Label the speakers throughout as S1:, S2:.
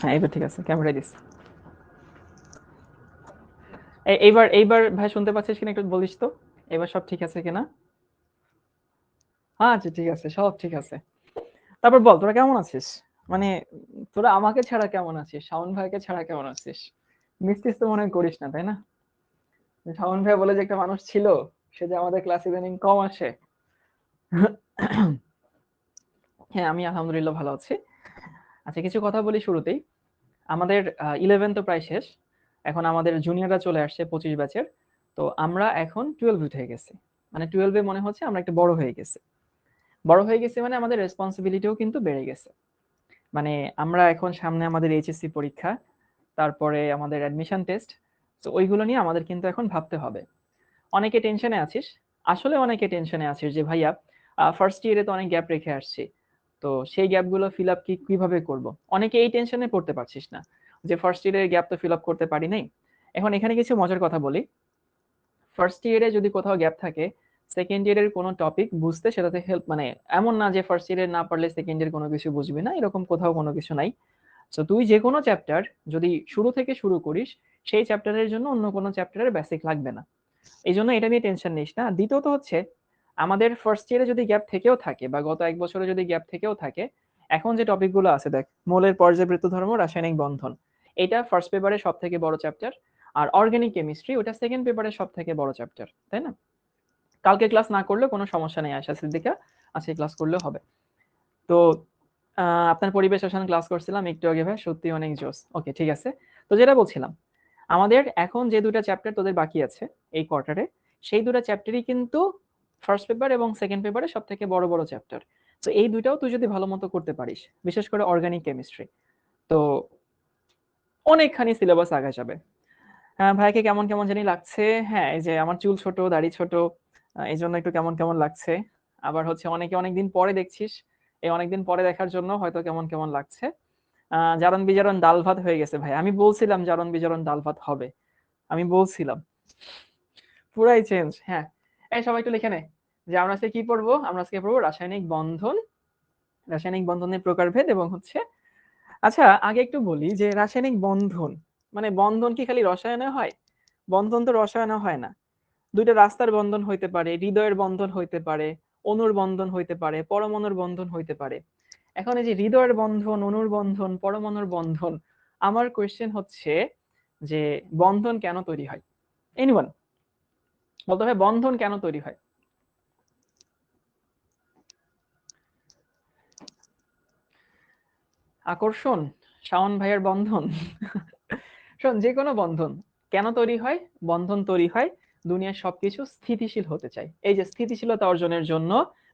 S1: হ্যাঁ এবার ঠিক আছে, ক্যামেরা দিস। এইবার এইবার ভাই শুনতে পাচ্ছিস কিনা একটু বলিস তো, এবার সব ঠিক আছে কিনা? আচ্ছা ঠিক আছে, সব ঠিক আছে। তারপর বল তোরা কেমন আছিস? মানে তোরা আমাকে ছাড়া কেমন আছিস, শাওন ভাইকে ছাড়া কেমন আছিস? মিসটিস তো মনে হয় করিস না তাই না? যে শাওন ভাই বলে যে একটা মানুষ ছিল, সে যে আমাদের ক্লাসে ইদানিং কম আসে। হ্যাঁ আমি আলহামদুলিল্লাহ ভালো আছি। আচ্ছা কিছু কথা বলি শুরুতেই। আমাদের 11 তো প্রায় শেষ। এখন আমাদের জুনিয়ররা চলে আসছে 25 ব্যাচের। তো আমরা এখন 12 উঠে গেছি। মানে 12-এ মনে হচ্ছে আমরা একটু বড় হয়ে গেছি। বড় হয়ে গেছি মানে আমাদের রেসপন্সিবিলিটিও কিন্তু বেড়ে গেছে। মানে আমরা এখন সামনে আমাদের এইচএসসি পরীক্ষা, তারপরে আমাদের অ্যাডমিশন টেস্ট। তো ওইগুলো নিয়ে আমাদের কিন্তু এখন ভাবতে হবে। অনেকে টেনশনে আছিস, আসলে অনেকে টেনশনে আছিস যে ভাইয়া ফার্স্ট ইয়ারে তো অনেক গ্যাপ রেখে আসছি, তো সেই গ্যাপগুলো ফিল আপ কিভাবে করব। অনেকে এই টেনশনে পড়তে পারছিস না যে ফার্স্ট ইয়ারের গ্যাপ তো ফিল আপ করতে পারি নাই। এখন এখানে কিছু মজার কথা বলি। ফার্স্ট ইয়ারে যদি কোথাও গ্যাপ থাকে, সেকেন্ড ইয়ারের কোনো টপিক বুঝতে সেটাতে হেল্প, মানে এমন না যে ফার্স্ট ইয়ারে না পারলে সেকেন্ড ইয়ার কোনো কিছু বুঝবি না, এরকম কোথাও কোনো কিছু নাই। তো তুই যে কোনো চ্যাপ্টার যদি শুরু থেকে শুরু করিস, সেই চ্যাপ্টারের জন্য অন্য কোনো চ্যাপ্টারের বেসিক লাগবে না। এই জন্য এটা নিয়ে টেনশন নিস না। দ্বিতীয়ত হচ্ছে, আমাদের ফার্স্ট ইয়ারে যদি গ্যাপ থেকেও থাকে বা গত 1 বছরে যদি গ্যাপ থেকেও থাকে, এখন যে টপিকগুলো আছে দেখ, মৌলের পর্যায়বৃত্ত ধর্ম, রাসায়নিক বন্ধন, এটা ফার্স্ট পেপারে সব থেকে বড় চ্যাপ্টার। আর অর্গানিক কেমিস্ট্রি ওটা সেকেন্ড পেপারে সব থেকে বড় চ্যাপ্টার, তাই না? কালকে ক্লাস না করলে কোনো সমস্যা নেই আশা সিদ্দিকা, আজকে ক্লাস করলেও হবে। তো আপনার পরিবেশ রসায়ন ক্লাস করছিলাম একটু আগে ভাই, সত্যি অনেক জোস। ওকে ঠিক আছে। তো যেটা বলছিলাম, আমাদের এখন যে দুটা চ্যাপ্টার তোদের বাকি আছে এই কোয়ার্টারে, সেই দুটা চ্যাপ্টারই কিন্তু ফার্স্ট পেপার এবং সেকেন্ড পেপারে সব থেকে বড় বড় চ্যাপ্টার। তো এই দুইটাও তুই যদি ভালো মতো করতে পারিস, বিশেষ করে অর্গানিক কেমিস্ট্রি, তো অনেকখানি সিলেবাস আগে যাবে। ভাইকে কেমন কেমন জানি লাগছে। হ্যাঁ এই যে আমার চুল ছোট, দাড়ি ছোট, এই জন্য একটু কেমন কেমন লাগছে। আবার হচ্ছে অনেকে অনেকদিন পরে দেখছিস, এই অনেকদিন পরে দেখার জন্য হয়তো কেমন কেমন লাগছে। জারণ বিজারণ ডাল ভাত হয়ে গেছে ভাই, আমি বলছিলাম জারণ বিজারণ ডাল ভাত হবে, আমি বলছিলাম। পুরাই চেঞ্জ, হ্যাঁ। এই সবাই একটু লিখে নে যে আমরা আজকে কি পড়বো। আমরা আজকে পড়বো রাসায়নিক বন্ধন, রাসায়নিক বন্ধনের প্রকারভেদ এবং হচ্ছে, আচ্ছা আগে একটু বলি যে রাসায়নিক বন্ধন মানে বন্ধন কি খালি রসায়নে হয়? বন্ধন তো রসায়নে হয় না। দুইটা রাস্তার বন্ধন হইতে পারে, হৃদয়ের বন্ধন হইতে পারে, অণুর বন্ধন হইতে পারে, পরমাণুর বন্ধন হইতে পারে। এখন এই যে হৃদয়ের বন্ধন, অণুর বন্ধন, পরমাণুর বন্ধন, আমার কোয়েশ্চেন হচ্ছে যে বন্ধন কেন তৈরি হয়? এনিওয়ান বলতে হবে বন্ধন কেন তৈরি হয়? আকর্ষণ, শাওন ভাইয়ের বন্ধন। শোন, যে কোনো বন্ধন কেন তৈরি হয়? বন্ধন তৈরি হয় দুনিয়ার সবকিছু স্থিতিশীল হতে চায়, এই যে স্থিতিশীলতা অর্জনের জন্য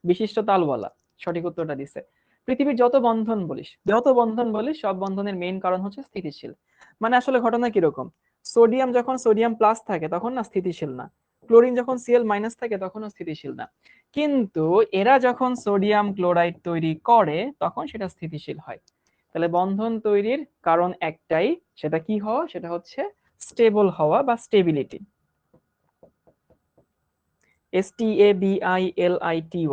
S1: বিশিষ্ট তালওয়ালা সঠিক উত্তরটা দিছে। পৃথিবীর যত বন্ধন বলিস সব বন্ধনের মেইন কারণ হচ্ছে স্থিতিশীল। মানে আসলে ঘটনা কিরকম, সোডিয়াম যখন সোডিয়াম প্লাস থাকে তখন না স্থিতিশীল না, ক্লোরিন যখন সিএল মাইনাস থাকে তখনও স্থিতিশীল না, কিন্তু এরা যখন সোডিয়াম ক্লোরাইড তৈরি করে তখন সেটা স্থিতিশীল হয়। তাহলে বন্ধন তৈরির কারণ একটাই, সেটা কি হওয়া, সেটা হচ্ছে স্টেবল হওয়া বা স্টেবিলিটি। STABILITY,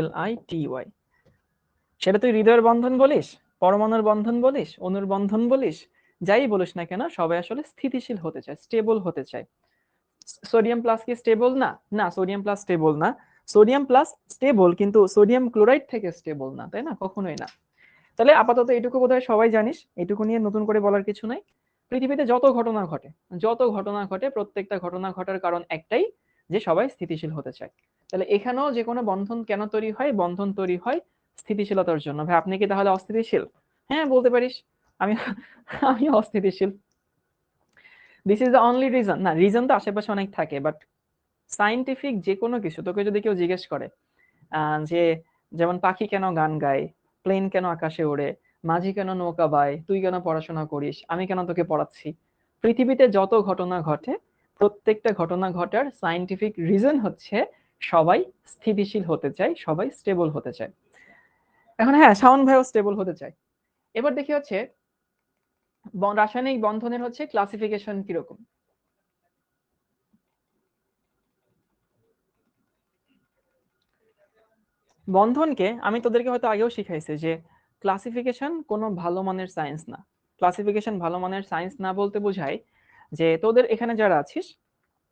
S1: LITY। সেটা তুই হৃদয়ের বন্ধন বলিস, পরমাণুর বন্ধন বলিস, অণুর বন্ধন বলিস, যাই বলিস না কেন সবাই আসলে স্থিতিশীল হতে চায়, স্টেবল হতে চায়। সোডিয়াম প্লাস কি স্টেবল না? না, সোডিয়াম প্লাস স্টেবল না। সোডিয়াম প্লাস স্টেবল কিন্তু সোডিয়াম ক্লোরাইড থেকে স্টেবল না, তাই না? কখনোই না। তাহলে আপাতত এটুকু বোধহয় সবাই জানিস, এটুকু নিয়ে নতুন করে বলার কিছু নাই। পৃথিবীতে যত ঘটনা ঘটে প্রত্যেকটা ঘটনা ঘটার কারণ একটাই, যে সবাই স্থিতিশীল হতে চায়। তাহলে এখানেও যে কোনো বন্ধন কেন তৈরি হয়? বন্ধন তৈরি হয় স্থিতিশীলতার জন্য। ভাই আপনি কি তাহলে অস্থিতিশীল? হ্যাঁ বলতে পারিস, আমি আমি অস্থিতিশীল। This is the only reason. না, রিজন তো আশেপাশে অনেক থাকে, বাট সাইন্টিফিক যে কোনো কিছু তোকে যদি কেউ জিজ্ঞেস করে যে যেমন পাখি কেন গান গায়, প্লেন কেন আকাশে ওড়ে, মাঝি কেন নৌকা বায়, তুই কেন পড়াশোনা করিস, আমি কেন তোকে পড়াচ্ছি, পৃথিবীতে যত ঘটনা ঘটে প্রত্যেকটা ঘটনা ঘটার সাইন্টিফিক রিজন হচ্ছে সবাই স্থিতিশীল হতে চায়, সবাই স্টেবল হতে চায়। এখন হ্যাঁ, শাওন ভাইও স্টেবল হতে চায়। এবার দেখি হচ্ছে রাসায়নিক বন্ধনের হচ্ছে ক্লাসিফিকেশন কিরকম। বন্ধনকে আমি তোদেরকে হয়তো আগেও শিখাইছি যে ক্লাসিফিকেশন কোনো ভালো মানের সায়েন্স না। ক্লাসিফিকেশন ভালো মানের সায়েন্স না বলতে বোঝায় যে তোদের এখানে যারা আছিস,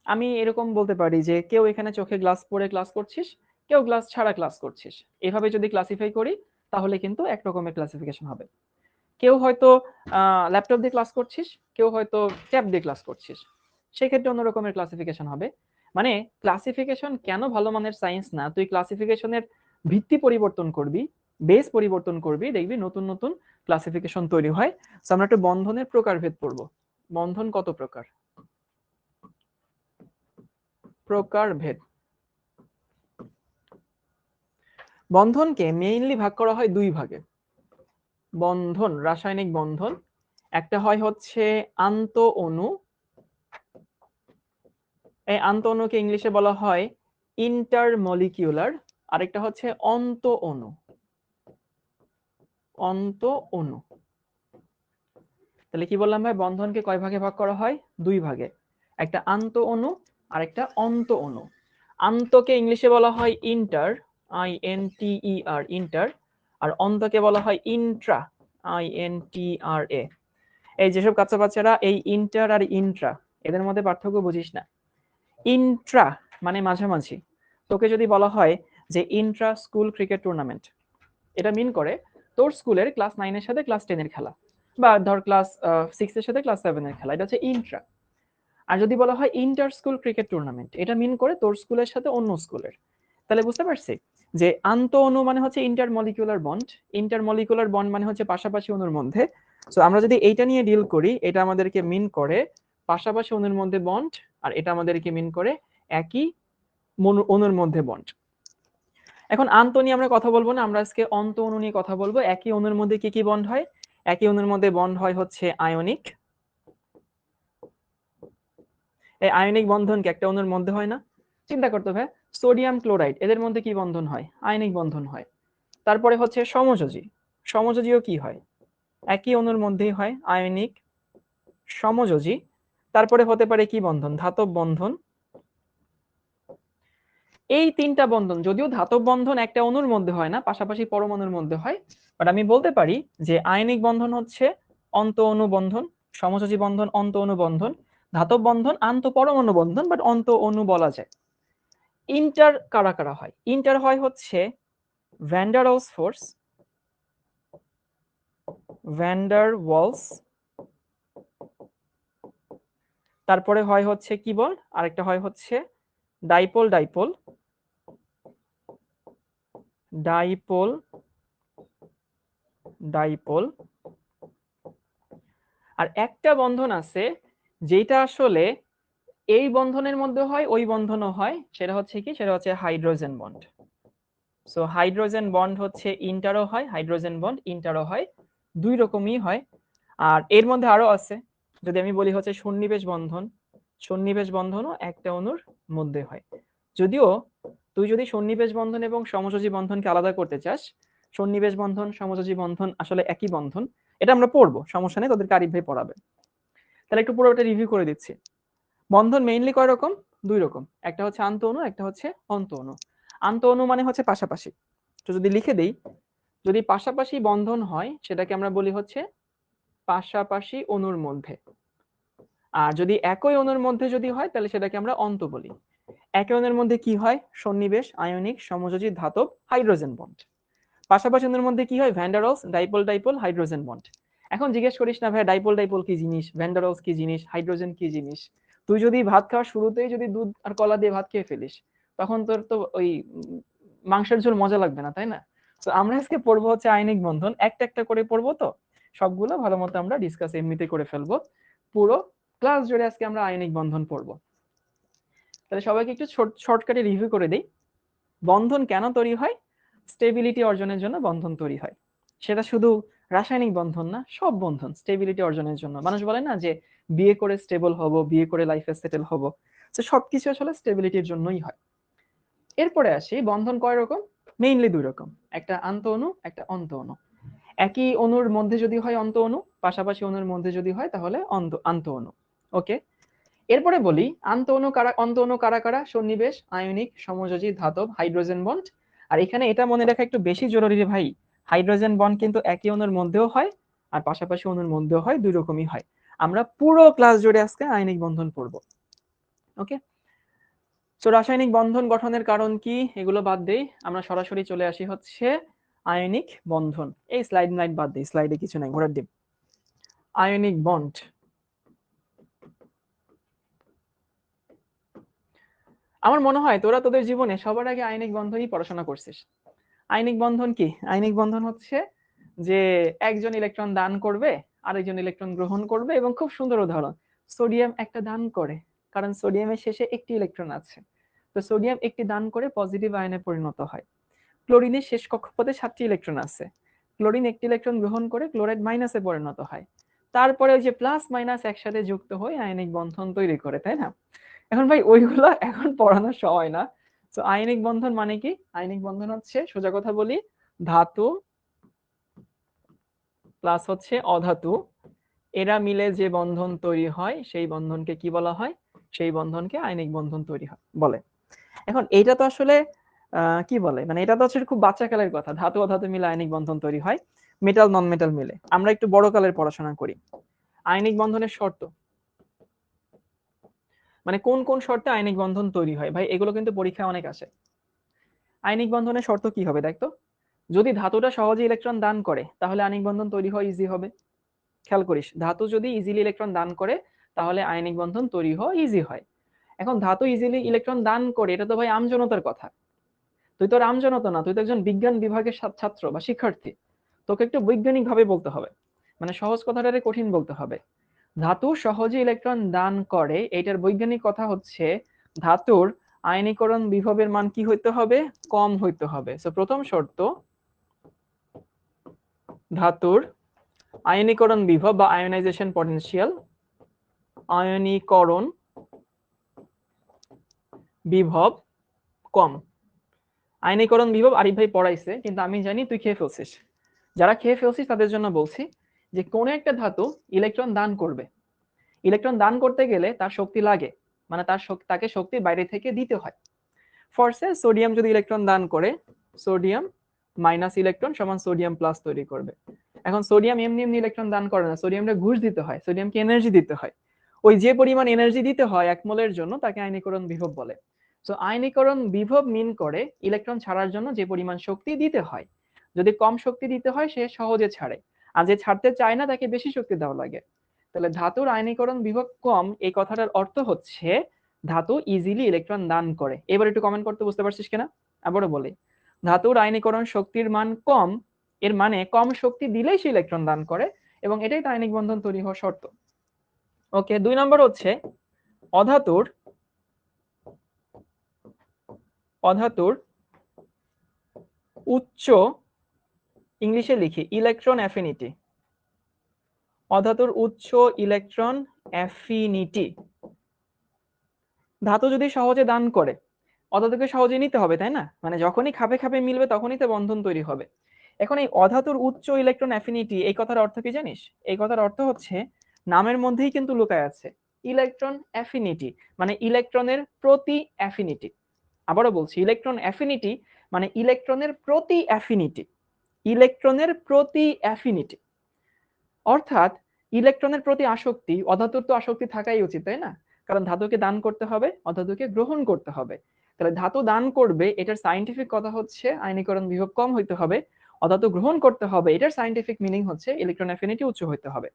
S1: আমি এরকম বলতে পারি যে কেউ এখানে চোখে গ্লাস পরে ক্লাস করছিস, কেউ গ্লাস ছাড়া ক্লাস করছিস। এভাবে যদি ক্লাসিফাই করি তাহলে কিন্তু এক রকমের ক্লাসিফিকেশন হবে। কেউ হয়তো ল্যাপটপ দিয়ে ক্লাস করছিস, কেউ হয়তো ট্যাব দিয়ে ক্লাস করছিস, সেক্ষেত্রে অন্য রকমের ক্লাসিফিকেশন হবে। মানে ক্লাসিফিকেশন কেন ভালো মানের সায়েন্স না, তুই ক্লাসিফিকেশনের ভিত্তি পরিবর্তন করবি, বেস পরিবর্তন করবি, দেখবি নতুন নতুন ক্লাসিফিকেশন তৈরি হয়। তো আমরা একটা বন্ধনের প্রকারভেদ পড়বো। বন্ধন কত প্রকার? প্রকারভেদ। বন্ধনকে মেইনলি ভাগ করা হয় দুই ভাগে। বন্ধন, রাসায়নিক বন্ধন, একটা হয় হচ্ছে আন্ত অণু, এই আন্ত অণুকে ইংলিশে বলা হয় ইন্টারমলিকিউলার, আরেকটা হচ্ছে অন্ত অণু। অন্ত অণু। তাহলে কি বললাম ভাই, বন্ধনকে কয় ভাগে ভাগ করা হয়? দুই ভাগে, একটা আন্ত অণু আর একটা অন্ত অণু। আন্তকে ইংলিশে বলা হয় ইন্টার, INTER, ইন্টার, আর অন্তকে বলা হয় ইন্ট্রা, INTRA। এই যেসব বাচ্চা বাচ্চারা এই ইন্টার আর ইন্ট্রা এদের মধ্যে পার্থক্য বুঝিস না, ইন্ট্রা মানে মাঝামাঝি। তোকে যদি বলা হয় যে ইন্ট্রা স্কুল ক্রিকেট টুর্নামেন্ট, এটা মিন করে তোর স্কুলের ক্লাস 9 এর সাথে ক্লাস 10 এর খেলা, বা ধর ক্লাস 6 এর সাথে ক্লাস 7 এর খেলা, এটা হচ্ছে ইন্ট্রা। আর যদি বলা হয় ইন্টার স্কুল ক্রিকেট টুর্নামেন্ট, এটা মিন করে তোর স্কুলের সাথে অন্য স্কুলের। তাহলে বুঝতে পারছি যে আন্ত অণু মানে হচ্ছে inter molecular bond, inter molecular bond মানে হচ্ছে পাশাপাশি অণুর মধ্যে। সো আমরা যদি এইটা নিয়ে ডিল করি, এটা আমাদেরকে মিন করে পাশাপাশি অণুর মধ্যে বন্ড, আর এটা আমাদেরকে মিন করে একই অণুর মধ্যে বন্ড। এখন আন্ত নিয়ে আমরা কথা বলবো না, আমরা আজকে অন্ত অণু নিয়ে কথা বলবো। একই অণুর মধ্যে কি কি বন্ড হয়? একই অণুর মধ্যে বন্ড হয় হচ্ছে আয়নিক। এই আয়নিক বন্ধন কি একটা অণুর মধ্যে হয় না? চিন্তা করতে ভাই, সোডিয়াম ক্লোরাইড এদের মধ্যে কি বন্ধন হয়? আয়নিক বন্ধন হয়। তারপরে হচ্ছে সমযোজী। সমযোজীও কি হয়? একই অণুর মধ্যেই হয়, আয়নিক সমযোজী। তারপরে হতে পারে কি বন্ধন? ধাতব বন্ধন। এই তিনটা বন্ধন, যদিও ধাতব বন্ধন একটা অণুর মধ্যে হয় না, পাশাপাশি পরমাণুর মধ্যে হয়, বাট আমি বলতে পারি যে আয়নিক বন্ধন হচ্ছে অন্ত অণু বন্ধন, সমযোজী বন্ধন অন্ত অণু বন্ধন, ধাতব বন্ধন আন্ত পরমাণু বন্ধন, বাট অন্ত অণু বলা যায়। ইন্টার কারা কারা হয়? ইন্টার হয় হচ্ছে van der Waals force, van der Waals, তারপরে হয় হচ্ছে কি বল, আরেকটা হয় হচ্ছে ডাইপোল ডাইপোল, ডাইপোল ডাইপোল। আর একটা বন্ধন আছে যেটা আসলে এই বন্ধনের মধ্যে হয়, ওই বন্ধনও হয়, সেটা হচ্ছে কি, সেটা হচ্ছে hydrogen bond. So hydrogen bond হচ্ছে ইন্টারও হয়, হাইড্রোজেন বন্ড ইন্টারও হয়, দুই রকমই হয়। আর এর মধ্যে আরো আছে, যদি আমি বলি হচ্ছে সন্নিবেশ বন্ধন, সন্নিবেশ বন্ধনও একটা অণুর মধ্যে হয়। যদিও তুই যদি সন্নিবেশ বন্ধন এবং সমযোজী বন্ধনকে আলাদা করতে চাস, সন্নিবেশ বন্ধন সমযোজী বন্ধন আসলে একই বন্ধন, এটা আমরা পড়বো, সমস্যা নেই, তোদেরকে আরিফ ভাই পড়াবে। তাহলে একটু পুরোটা রিভিউ করে দিচ্ছি। বন্ধন মেইনলি কয় রকম? দুই রকম, একটা হচ্ছে আন্ত অণু, একটা হচ্ছে অন্ত অণু। আন্ত অণু মানে হচ্ছে পাশাপাশি। তো যদি লিখে দেই, যদি পাশাপাশি বন্ধন হয় সেটাকে আমরা বলি হচ্ছে পাশাপাশি অণুর মধ্যে। আর যদি একই অণুর মধ্যে যদি হয় তাহলে সেটাকে আমরা অন্ত বলি। একই অণুর মধ্যে কি হয়? সন্নিবেশ, আয়নিক, সমযোজী, ধাতব, হাইড্রোজেন বন্ড। পাশাপাশি অণুর মধ্যে কি হয়? Van der Waals, dipole dipole, hydrogen bond. এখন জিজ্ঞেস করিস না ভাই ডাইপোল ডাইপোল কি জিনিস, ভ্যান ডার ওয়ালস কি জিনিস, হাইড্রোজেন কি জিনিস। তুই যদি ভাত খাওয়ার শুরুতেই যদি দুধ আর কলা দিয়ে ভাত খেয়ে ফেলিস, তখন তোর তো ওই মাংসের ঝোল মজা লাগবে না, তাই না? তো আমরা আজকে পড়বো হচ্ছে আয়নিক বন্ধন, একটা একটা করে পড়বো, তো সবগুলো ভালো মতো আমরা ডিসকাস এমনিতে করে ফেলবো। পুরো ক্লাস জুড়ে আজকে আমরা আয়নিক বন্ধন পড়বো। তাহলে সবাইকে একটু শর্টকাটে রিভিউ করে দিই। বন্ধন কেন তৈরি হয়? স্টেবিলিটি অর্জনের জন্য বন্ধন তৈরি হয়। সেটা শুধু রাসায়নিক বন্ধন না, সব বন্ধন স্টেবিলিটি অর্জনের জন্য। মানুষ বলে না যে বিয়ে করে স্টেবল হব, বিয়ে করে লাইফে সেটেল হব, তো সবকিছু আসলে স্টেবিলিটির জন্যই হয়। এরপরে আসি, বন্ধন কয় রকম? মেইনলি দুই রকম, একটা আন্ত অণু, একটা অন্ত অণু। একই অণুর মধ্যে যদি হয় অন্ত অণু, পাশাপাশি অণুর মধ্যে যদি হয় তাহলে আন্ত অণু। ওকে, এরপরে বলি আন্ত অণু কারা, অন্ত অণু কারা কারা? সন্নিবেশ, আয়নিক, সমযোজী, ধাতব, হাইড্রোজেন বন্ড। আর এখানে এটা মনে রাখা একটু বেশি জরুরি রে ভাই, হাইড্রোজেন বন্ড কিন্তু একই অণুর মধ্যেও হয়, আর পাশাপাশি অণুর মধ্যেও হয়, দুই রকমই হয়। আমরা পুরো ক্লাস জুড়ে আজকে আয়নিক বন্ধন পড়বো। ওকে, তো রাসায়নিক বন্ধন গঠনের কারণ কি এগুলো বাদ দেই, আমরা সরাসরি চলে আসি হচ্ছে আয়নিক বন্ধন। এই স্লাইড বাদ দেই, স্লাইডে কিছু নাই, ঘোরার ডিম। আয়নিক বন্ড, আমার মনে হয় তোরা তোদের জীবনে সবার আগে আয়নিক বন্ধনই পড়াশোনা করছিস। আয়নিক বন্ধন কি? আয়নিক বন্ধন হচ্ছে যে একজন ইলেকট্রন দান করবে, আরেকজন ইলেকট্রন গ্রহণ করবে, এবং খুব সুন্দর উদাহরণ, সোডিয়াম একটা দান করে, কারণ সোডিয়ামের শেষে একটি ইলেকট্রন আছে, তো সোডিয়াম একটি দান করে পজিটিভ আয়নে পরিণত হয়। ক্লোরিনের শেষ কক্ষপথে 7টি ইলেকট্রন আছে, ক্লোরিন একটি ইলেকট্রন গ্রহণ করে ক্লোরাইড মাইনাসে পরিণত হয়, তারপরে ওই যে প্লাস মাইনাস একসাথে যুক্ত হয়ে আয়নিক বন্ধন তৈরি করে, তাই না? এখন ভাই ওইগুলো এখন পড়ানোর সময় না। তো আয়নিক বন্ধন মানে কি? আয়নিক বন্ধন হচ্ছে, সোজা কথা বলি, ধাতু প্লাস হচ্ছে অধাতু, এরা মিলে যে বন্ধন তৈরি হয় সেই বন্ধনকে কি বলা হয়? সেই বন্ধনকে আয়নিক বন্ধন তৈরি হয় বলে। এখন এইটা তো আসলে কি বলে, মানে এটা তো আসলে খুব বাচ্চা কালের কথা, ধাতু অধাতু মিলে আয়নিক বন্ধন তৈরি হয়, মেটাল নন মেটাল মিলে। আমরা একটু বড় কালের পড়াশোনা করি। আয়নিক বন্ধনের শর্ত, মানে কোন কোন শর্তে আয়নিক বন্ধন তৈরি হয়, ভাই এগুলো কিন্তু পরীক্ষায় অনেক আসে। আয়নিক বন্ধনের শর্ত কি হবে দেখতো, যদি ধাতুটা সহজে ইলেকট্রন দান করে তাহলে আয়নিক বন্ধন তৈরি হওয়া ইজি হবে। খেয়াল করিস, ধাতু যদি ইজিলি ইলেকট্রন দান করে তাহলে আয়নিক বন্ধন তৈরি হওয়া ইজি হয়। এখন ধাতু ইজিলি ইলেকট্রন দান করে, এটা তো ভাই আমজনতার কথা। তুই তো আর আমজনতা না, তুই তো একজন বিজ্ঞান বিভাগের ছাত্র বা শিক্ষার্থী, তোকে একটু বৈজ্ঞানিক ভাবে বলতে হবে, মানে সহজ কথাটারে কঠিন বলতে হবে। ধাতু সহজে ইলেকট্রন দান করে, এটার বৈজ্ঞানিক কথা হচ্ছে ধাতুর আয়নীকরণ বিভবের মান কি হইতে হবে? কম হইতে হবে। সো প্রথম শর্ত, ধাতুর আয়নীকরণ বিভব বা আয়োনাইজেশন পটেনশিয়াল, আয়নীকরণ বিভব কম। আয়নীকরণ বিভব আরিফ ভাই পড়াইছে, কিন্তু আমি জানি তুই খেয়ে ফেলছিস। যারা খেয়ে ফেলছিস তাদের জন্য বলছি যে কোন একটা ধাতু ইলেকট্রন দান করবে, ইলেকট্রন দান করতে গেলে তার শক্তি লাগে, মানে তাকে শক্তি বাইরে থেকে দিতে হয়। ফরসে সোডিয়াম যদি ইলেকট্রন দান করে, সোডিয়াম মাইনাস ইলেকট্রন সমান সোডিয়াম প্লাস তৈরি করবে। এখন সোডিয়াম এমনি এমনি ইলেকট্রন দান করে না, সোডিয়ামকে ঘুষ দিতে হয়, সোডিয়ামকে এনার্জি দিতে হয়। ওই যে পরিমাণ এনার্জি দিতে হয় 1 মোলের জন্য তাকে আয়নীকরণ বিভব বলে। সো আয়নীকরণ বিভব মিন করে ইলেকট্রন ছাড়ার জন্য যে পরিমাণ শক্তি দিতে হয়। যদি কম শক্তি দিতে হয় সে সহজে ছাড়ে, আর যে ছাড়তে চায় না তাকে বেশি শক্তি দেওয়া লাগে। তাহলে ধাতুর আয়নীকরণ বিভব কম, এই কথাটার অর্থ হচ্ছে ধাতু ইজিলি ইলেকট্রন দান করে। এবার একটু কমেন্ট করতে, বুঝতে পারছিস কিনা? আবারও বলি, ধাতুর আয়নীকরণ শক্তির মান কম, এর মানে কম শক্তি দিলেই সে ইলেকট্রন দান করে, এবং এটাই তো আয়নিক বন্ধন তৈরি হওয়ার শর্ত। ওকে, 2 নম্বর হচ্ছে অধাতুর উচ্চ, ইংলিশে লিখি ইলেকট্রন অ্যাফিনিটি, অধাতুর উচ্চ ইলেকট্রন অ্যাফিনিটি। ধাতু যদি সহজে দান করে, অধাতুকে সহজে নিতে হবে, তাই না? মানে যখনই খাপে খাপে মিলবে তখনই তো বন্ধন তৈরি হবে। এখন এই অধাতুর উচ্চ ইলেকট্রন অ্যাফিনিটি, এই কথার অর্থ কি জানিস? এই কথার অর্থ হচ্ছে নামের মধ্যেই কিন্তু লুকায় আছে ইলেকট্রন অ্যাফিনিটি, মানে ইলেকট্রনের প্রতি অ্যাফিনিটি। আবারও বলছি, ইলেকট্রন অ্যাফিনিটি মানে ইলেকট্রনের প্রতি অ্যাফিনিটি, ইলেকট্রনের প্রতি অ্যাফিনিটি। অর্থাৎ ইলেকট্রনের প্রতি আসক্তি, অধাতুর তো আসক্তি থাকাই উচিত, তাই না? কারণ ধাতুকে দান করতে হবে, অধাতুকে গ্রহণ করতে হবে। তাহলে ধাতু দান করবে, এটার সায়েন্টিফিক কথা হচ্ছে আয়নীকরণ বিভব কম হইতে হবে। অধাতু গ্রহণ করতে হবে, এটার সায়েন্টিফিক মিনিং হচ্ছে ইলেকট্রন অ্যাফিনিটি উচ্চ হইতে হবে।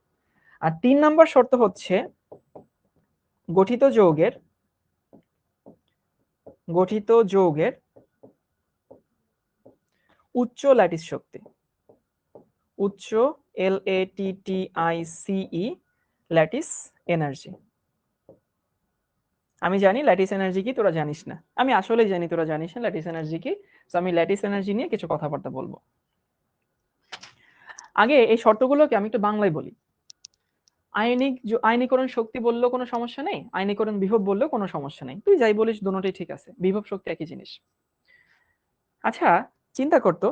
S1: আর 3 নম্বর শর্ত হচ্ছে গঠিত যৌগের উচ্চ ল্যাটিস শক্তি, উচ্চ LATTICE ল্যাটিস এনার্জি। আমি জানি ল্যাটিস এনার্জি কি, তোরা জানিস না। আমি আসলেই জানি তোরা জানিস না ল্যাটিস এনার্জি কি। তো আমি ল্যাটিস এনার্জি নিয়ে কিছু কথাবার্তা বলবো। আগে এই শর্তগুলোকে আমি একটু বাংলায় বলি। আয়নীকরণ শক্তি বললেও কোনো সমস্যা নেই, আয়নীকরণ বিভব বললেও কোনো সমস্যা নেই, তুই যাই বলিস দুটোটাই ঠিক আছে, বিভব শক্তি একই জিনিস। আচ্ছা, চিন্তা করতো,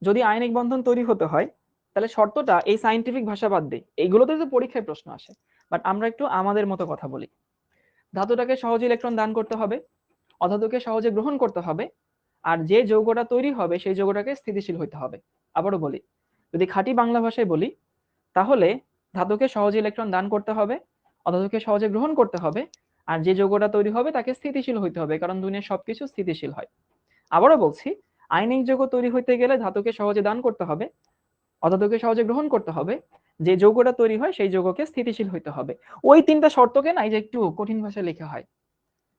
S1: যদি আয়নিক বন্ধন তৈরি হতে হয় তাহলে শর্তটা, এই সায়েন্টিফিক ভাষা বাদ দেই, এইগুলোতে তো পরীক্ষায় প্রশ্ন আসে, বাট আমরা একটু আমাদের মতো কথা বলি। ধাতুটাকে সহজে ইলেকট্রন দান করতে হবে, অধাতুকে সহজে গ্রহণ করতে হবে, আর যে যৌগটা তৈরি হবে সেই যৌগটাকে স্থিতিশীল হইতে হবে। আবারও বলি, যদি খাঁটি বাংলা ভাষায় বলি, তাহলে ধাতুকে সহজে ইলেকট্রন দান করতে হবে, অধাতুকে সহজে গ্রহণ করতে হবে, আর যে যৌগটা তৈরি হবে তাকে স্থিতিশীল হইতে হবে, কারণ দুনিয়ার সবকিছু স্থিতিশীল হয়। আবারও বলছি, আয়নিক যৌগ তৈরি হইতে গেলে ধাতুকে সহজে দান করতে হবে, অধাতুকে সহজে গ্রহণ করতে হবে, যে যৌগটা তৈরি হয় সেই যৌগকে স্থিতিশীল হইতে হবে। ওই তিনটা শর্তকে না এই যে একটু কঠিন ভাষায় লেখা হয়।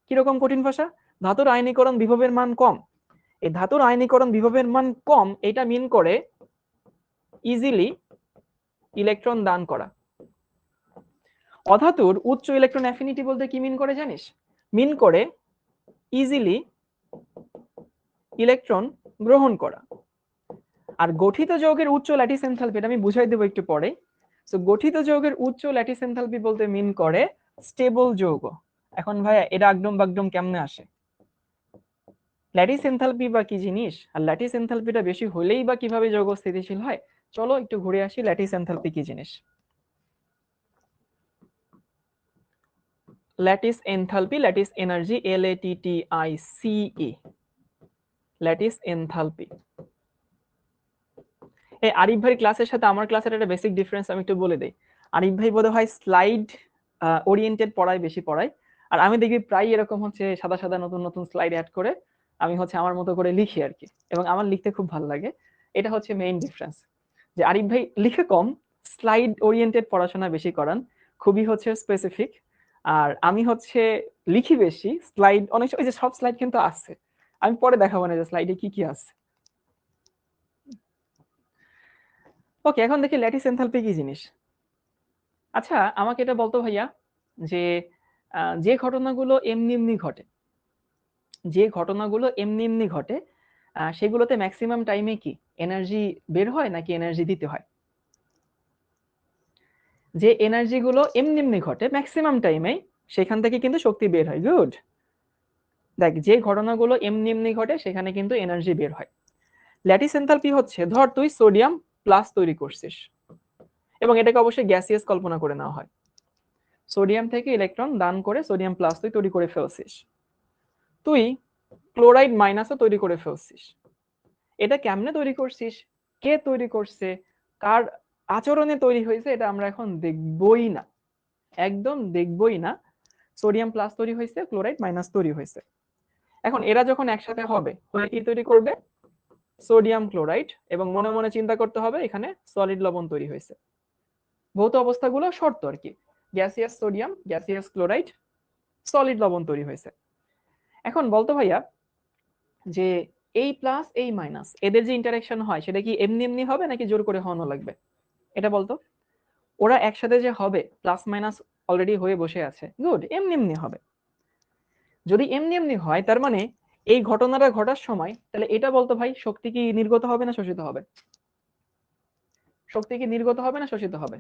S1: কিরকম কঠিন ভাষা? ধাতুর আয়নীকরণ বিভবের মান কম। এই ধাতুর আয়নীকরণ বিভবের মান কম, এটা মিন করে ইজিলি ইলেকট্রন দান করা। অধাতুর উচ্চ ইলেকট্রন অ্যাফিনিটি বলতে কি মিন করে জানিস? মিন করে ইজিলি ইলেকট্রন গ্রহণ করা। আর গঠিত যৌগের উচ্চ ল্যাটিস এনথালপি, এটা আমি বুঝাই দেবো একটু পরে। সো গঠিত যৌগের উচ্চ ল্যাটিস এনথালপি বলতে মিন করে স্টেবল যৌগ। এখন ভাইয়া এটা আগডম বাগডম কেমনে আসে? ল্যাটিস এনথালপি বা কি জিনিস, আর ল্যাটিস এনথালপিটা বেশি হলেই বা কিভাবে যৌগ স্থিতিশীল হয়? চলো একটু ঘুরে আসি, ল্যাটিস এনথালপি কি জিনিস। Lattice enthalpy, lattice energy, LATTICE, lattice enthalpy. এই আরিফ ভাই ক্লাসের সাথে আমার ক্লাসের একটা বেসিক ডিফারেন্স আমি একটু বলে দেই। আরিফ ভাই বোধহয় স্লাইড ওরিয়েন্টেড পড়ায়, বেশি পড়ায়, আর আমি দেখি প্রায় এরকম হচ্ছে সাদা সাদা নতুন নতুন স্লাইড অ্যাড করে আমি হচ্ছে আমার মতো করে লিখি আর কি, এবং আমার লিখতে খুব ভালো লাগে। এটা হচ্ছে মেইন ডিফারেন্স, যে আরিফ ভাই লিখে কম, স্লাইড ওরিয়েন্টেড পড়াশোনা বেশি করান, খুবই হচ্ছে স্পেসিফিক। আর আমি হচ্ছে লিখি বেশি, স্লাইড অনেক সময় যে সব স্লাইড কিন্তু আছে, আমি পরে দেখাবো না যে স্লাইডে কি কি আছে। ওকে, এখন দেখি ল্যাটিস এনথালপি কি জিনিস। আচ্ছা আমাকে এটা বলতো ভাইয়া, যে যে ঘটনাগুলো এমনি এমনি ঘটে, যে ঘটনাগুলো এমনি এমনি ঘটে সেগুলোতে ম্যাক্সিমাম টাইমে কি এনার্জি বের হয় নাকি এনার্জি দিতে হয়? যে এনার্জি গুলো এমনি এমনি ঘটে ম্যাক্সিমাম টাইমে, সেখান থেকে কিন্তু শক্তি বের হয়। গুড। দেখ, যে ঘটনাগুলো এমনি এমনি ঘটে সেখানে কিন্তু এনার্জি বের হয়। ল্যাটিস এনথালপি হচ্ছে, ধর তুই সোডিয়াম প্লাস তৈরি করছিস, এবং এটাকে অবশ্যই গ্যাসিয়াস কল্পনা করে নেওয়া হয়। সোডিয়াম থেকে ইলেকট্রন দান করে সোডিয়াম প্লাস তুই তৈরি করে ফেলছিস, তুই ক্লোরাইড মাইনাসও তৈরি করে ফেলছিস। এটা কেমনে তৈরি করছিস, কে তৈরি করছে, কার আচরণে তৈরি হয়েছে, এটা আমরা এখন দেখবই না, একদম দেখবই না। সোডিয়াম প্লাস তৈরি হয়েছে, ক্লোরাইড মাইনাস তৈরি হয়েছে। এখন এরা যখন একসাথে হবে হয়ে কি তৈরি করবে? সোডিয়াম ক্লোরাইড, এবং মনে মনে চিন্তা করতে হবে এখানে সলিড লবণ তৈরি হয়েছে। ভৌত অবস্থাগুলো শর্ত আর কি, gaseous sodium, gaseous chloride, solid লবণ তৈরি হয়েছে। এখন বলতো ভাইয়া, যে এই প্লাস এই মাইনাস এদের যে ইন্টারঅ্যাকশন হয় সেটা কি এমনি এমনি হবে নাকি জোর করে হওয়ানো লাগবে? এটা বলতো। ওরা একসাথে যে হবে, প্লাস মাইনাস অলরেডি হয়ে বসে আছে, গুড, এমনি এমনি হবে। যদি এমনি এমনি হয় তার মানে এই ঘটনাটা ঘটার সময় তাহলে এটা বলতো ভাই, শক্তি কি নির্গত হবে না শোষিত হবে? শক্তি কি নির্গত হবে না শোষিত হবে?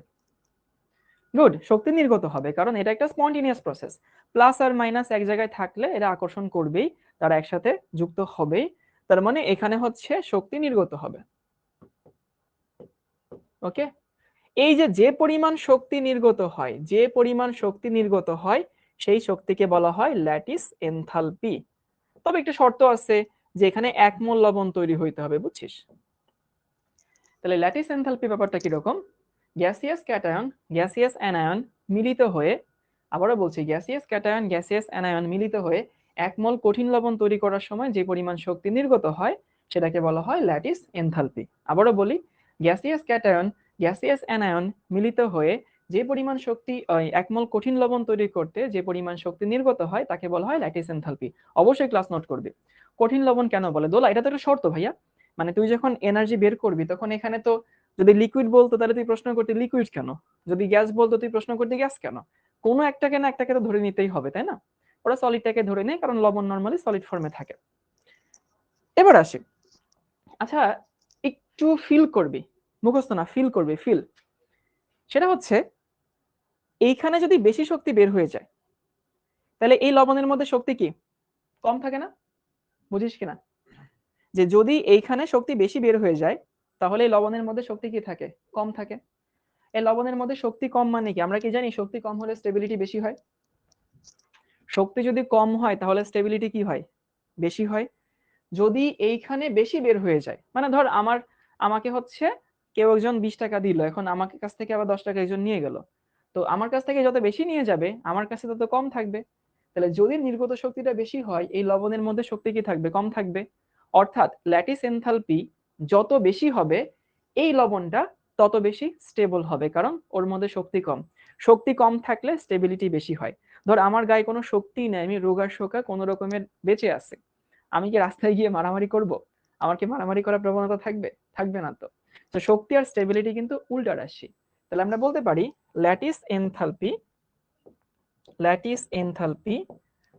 S1: গুড, শক্তি নির্গত হবে, কারণ এটা একটা স্পন্টেনিয়াস প্রসেস। প্লাস আর মাইনাস এক জায়গায় থাকলে এরা আকর্ষণ করবেই, তারা একসাথে যুক্ত হবেই, তার মানে এখানে হচ্ছে শক্তি নির্গত হবে। ওকে, এই যে যে পরিমাণ শক্তি নির্গত হয়, যে পরিমাণ শক্তি নির্গত হয় সেই শক্তিকে বলা হয় ল্যাটিস এনথালপি। তবে একটা শর্ত আছে, যে এখানে এক মোল লবণ তৈরি হইতে হবে, বুঝছিস? তাহলে ল্যাটিস এনথালপি ব্যাপারটা কিরকম? গ্যাসিয়াস ক্যাটায়ন, গ্যাসিয়াস অ্যানায়ন মিলিত হয়ে, আবারও বলছি গ্যাসিয়াস ক্যাটায়ন, গ্যাসিয়াস অ্যানায়ন মিলিত হয়ে এক মোল কঠিন লবণ তৈরি করার সময় যে পরিমাণ শক্তি নির্গত হয় সেটাকে বলা হয় ল্যাটিস এনথালপি। আবারও বলি, গ্যাসিয়াস ক্যাটায়ন, গ্যাসিয়াস অ্যানায়ন মিলিত হয়ে যে পরিমাণ শক্তি, এক মোল কঠিন লবণ তৈরি করতে যে পরিমাণ শক্তি নির্গত হয় তাকে বলা হয় ল্যাটিস এনথালপি। অবশ্যই ক্লাস নোট করবে। কঠিন লবণ কেন বলে? দোলা, এটা তো একটা শর্ত ভাইয়া। মানে তুই যখন এনার্জি বের করবি তখন এখানে তো, যদি লিকুইড বলতো তাহলে তুই প্রশ্ন করতে লিকুইড কেন, যদি গ্যাস বলতো তুই প্রশ্ন করতে গ্যাস কেন। কোনো একটাকে না একটাকে তো ধরে নিতেই হবে, তাই না? ওরা সলিডটাকে ধরে নেয় কারণ লবণ নরমালি সলিড ফর্মে থাকে। এবার আসি, আচ্ছা একটু ফিল করবি, মুখস্থ না, ফিল করবি, ফিল। সেটা হচ্ছে, এইখানে যদি বেশি শক্তি বের হয়ে যায় তাহলে এই লবণের মধ্যে শক্তি কি কম থাকে না? বুঝিস কিনা? যে যদি এইখানে শক্তি বেশি বের হয়ে যায় তাহলে এই লবণের মধ্যে শক্তি কি থাকে? কম থাকে। এই লবণের মধ্যে শক্তি কম মানে কি? আমরা কি জানি শক্তি কম হলে স্টেবিলিটি বেশি হয়? শক্তি যদি কম হয় তাহলে স্টেবিলিটি কি হয়? বেশি হয়। যদি এইখানে বেশি বের হয়ে যায়, মানে ধর আমাকে হচ্ছে কেউ একজন 20 টাকা দিল, এখন আমাকে কাছ থেকে আবার 10 টাকা একজন নিয়ে গেল। তো আমার কাছ থেকে যত বেশি নিয়ে যাবে আমার কাছে তত কম থাকবে। তাহলে যদি নির্গত শক্তিটা বেশি হয় এই লবণের মধ্যে শক্তি কি থাকবে? কম থাকবে। অর্থাৎ ল্যাটিস এনথালপি যত বেশি হবে এই লবণটা তত বেশি স্টেবল হবে, কারণ ওর মধ্যে শক্তি কম। শক্তি কম থাকলে স্টেবিলিটি বেশি হয়। ধর আমার গায়ে কোনো শক্তি নেই, আমি রোগা শোকা কোনো রকমের বেঁচে আছে, আমি কি রাস্তায় গিয়ে মারামারি করব? আমার কি মারামারি করার প্রবণতা থাকবে? থাকবে না তো। তো শক্তি আর স্টেবিলিটি কিন্তু উল্টা রাশি। তাহলে আমরা বলতে পারি ল্যাটিস এনথালপি, ল্যাটিস এনথালপি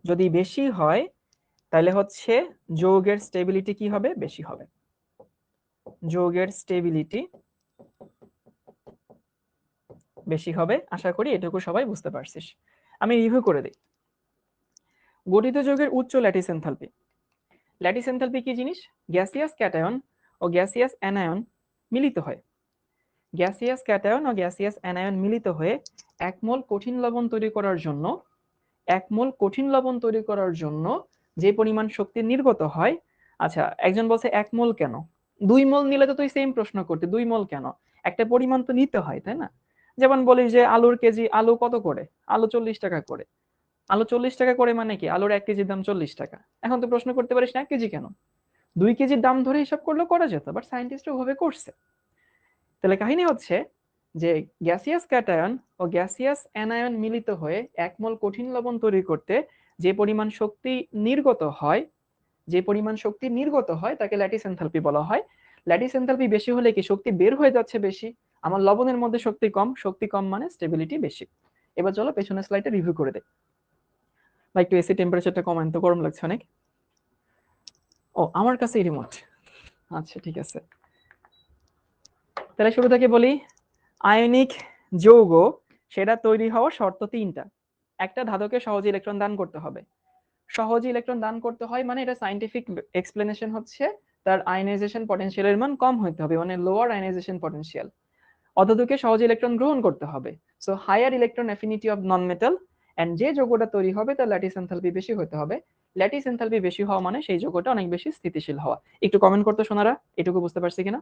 S1: যদি বেশি হয় তাহলে হচ্ছে যৌগের স্টেবিলিটি কি হবে? বেশি হবে। যৌগের স্টেবিলিটি বেশি হবে। আশা করি এটুকু সবাই বুঝতে পারছিস। আমি রিভিউ করে দিই। গঠিত যৌগের উচ্চ ল্যাটিস এনথালপি। ল্যাটিস এনথালপি কি জিনিস? গ্যাসিয়াস ক্যাটায়ন ও গ্যাসিয়াস অ্যানায়ন মিলিত হয়। গ্যাসিয়াস ক্যাটায়ন ও গ্যাসিয়াস অ্যানায়ন মিলিত হয়ে এক মোল কঠিন লবণ তৈরি করার জন্য, এক মোল কঠিন লবণ তৈরি করার জন্য যে পরিমাণ শক্তি নির্গত হয়। আচ্ছা, একজন বলছে 1 মোল কেন? 2 মোল নিলে তো তুই সেম প্রশ্ন করতে, 2 মোল কেন? একটা পরিমাণ তো নিতে হয়, তাই না? যেমন বলিস যে আলুর কেজি, আলু কত করে? আলু 40 টাকা করে। আলু 40 টাকা করে মানে কি? আলুর 1 কেজির দাম 40 টাকা। এখন তো প্রশ্ন করতে পারিস না 1 কেজি কেন? 2 কেজির দাম ধরে হিসাব করলেও করা যেত, বাট সায়েন্টিস্ট ওভাবে করছে। তাহলে কাহিনী হচ্ছে যে গ্যাসিয়াস ক্যাটায়ন ও গ্যাসিয়াস অ্যানায়ন মিলিত হয়ে এক মোল কঠিন লবণ তৈরি করতে যে পরিমাণ শক্তি নির্গত হয়, যে পরিমাণ শক্তি নির্গত হয় তাকে ল্যাটিস এনথালপি বলা হয়। ল্যাটিস এনথালপি বেশি হলে কি শক্তি বের হয়ে যাচ্ছে বেশি, আমার লবণের মধ্যে শক্তি কম, শক্তি কম মানে স্টেবিলিটি বেশি। এবার চলো পেছনের স্লাইডে রিভিউ করে দেই। বা একটু এসি টেম্পারেচারটা কমান তো, গরম লাগছে অনেক। ও আমার কাছে রিমোট, আচ্ছা ঠিক আছে। তাহলে শুরু থেকে বলি, আয়নিক যৌগ সেটা তৈরি হওয়ার শর্ত 3টা। একটা ধাতুকে সহজে ইলেকট্রন দান করতে হবে। সহজে ইলেকট্রন দান করতে হয় মানে এটা সায়েন্টিফিক এক্সপ্লেনেশন হচ্ছে তার আয়নাইজেশন পটেনশিয়ালের মান কম হতে হবে, মানে লোয়ার আয়নাইজেশন পটেনশিয়াল। অধাতুকে সহজে ইলেকট্রন গ্রহণ করতে হবে, so higher electron affinity of non metal. And যে যৌগটা তৈরি হবে তার ল্যাটিস এনথালপি বেশি হতে হবে। ল্যাটিস এনথালপি বেশি হওয়া মানে সেই যৌগটা অনেক বেশি স্থিতিশীল হওয়া। একটু কমেন্ট করতে শোনারা, এটুকু বুঝতে পারছি কিনা।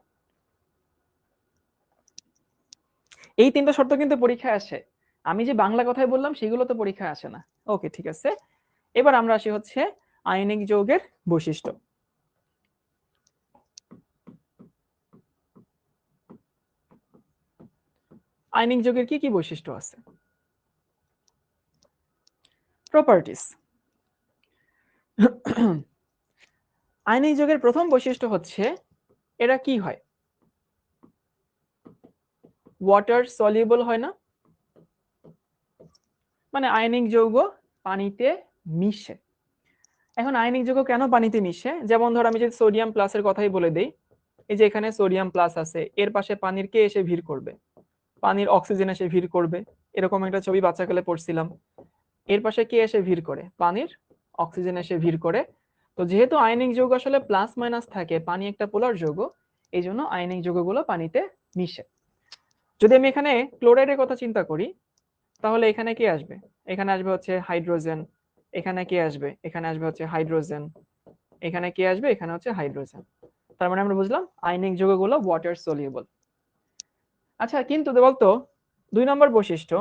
S1: এই 3টা শর্ত কিন্তু পরীক্ষায় আসে। আমি যে বাংলা কথাই বললাম সেগুলো তো পরীক্ষায় আসে না। ওকে ঠিক আছে, এবার আমরা আসি হচ্ছে আয়নিক যৌগের বৈশিষ্ট্য। আয়নিক যৌগের কি কি বৈশিষ্ট্য আছে? প্রপার্টিস। আয়নিক যৌগের প্রথম বৈশিষ্ট্য হচ্ছে এরা কি হয়? ওয়াটার সলিউবল হয় না, মানে আয়নিক যৌগ পানিতে মিশে। এখন আয়নিক যৌগ কেন পানিতে মিশে? যেমন ধর আমি যদি সোডিয়াম প্লাসের কথাই বলে দেই, এই যে এখানে সোডিয়াম প্লাস আছে, এর পাশে পানির কে এসে ভিড় করবে? পানির অক্সিজেন এসে ভিড় করবে। এরকম একটা ছবি বাচ্চাকালে পড়ছিলাম। এর পাশে কে এসে ভিড় করে? পানির অক্সিজেন এসে ভিড় করে। তো যেহেতু আয়নিক যৌগ আসলে প্লাস মাইনাস থাকে, পানি একটা পোলার যৌগ, এই জন্য আয়নিক যৌগগুলো পানিতে মিশে। যদি আমি এখানে ক্লোরাইডের কথা চিন্তা করি তাহলে এখানে কি আসবে? এখানে আসবে হচ্ছে হাইড্রোজেন। এখানে কি আসবে? এখানে আসবে হচ্ছে হাইড্রোজেন। এখানে কি আসবে? এখানে হচ্ছে হাইড্রোজেন। তার মানে আমরা বুঝলাম আয়নিক যৌগগুলো ওয়াটার সলিউবল। আচ্ছা কিন্তু বলতো 2 নম্বর বৈশিষ্ট্য,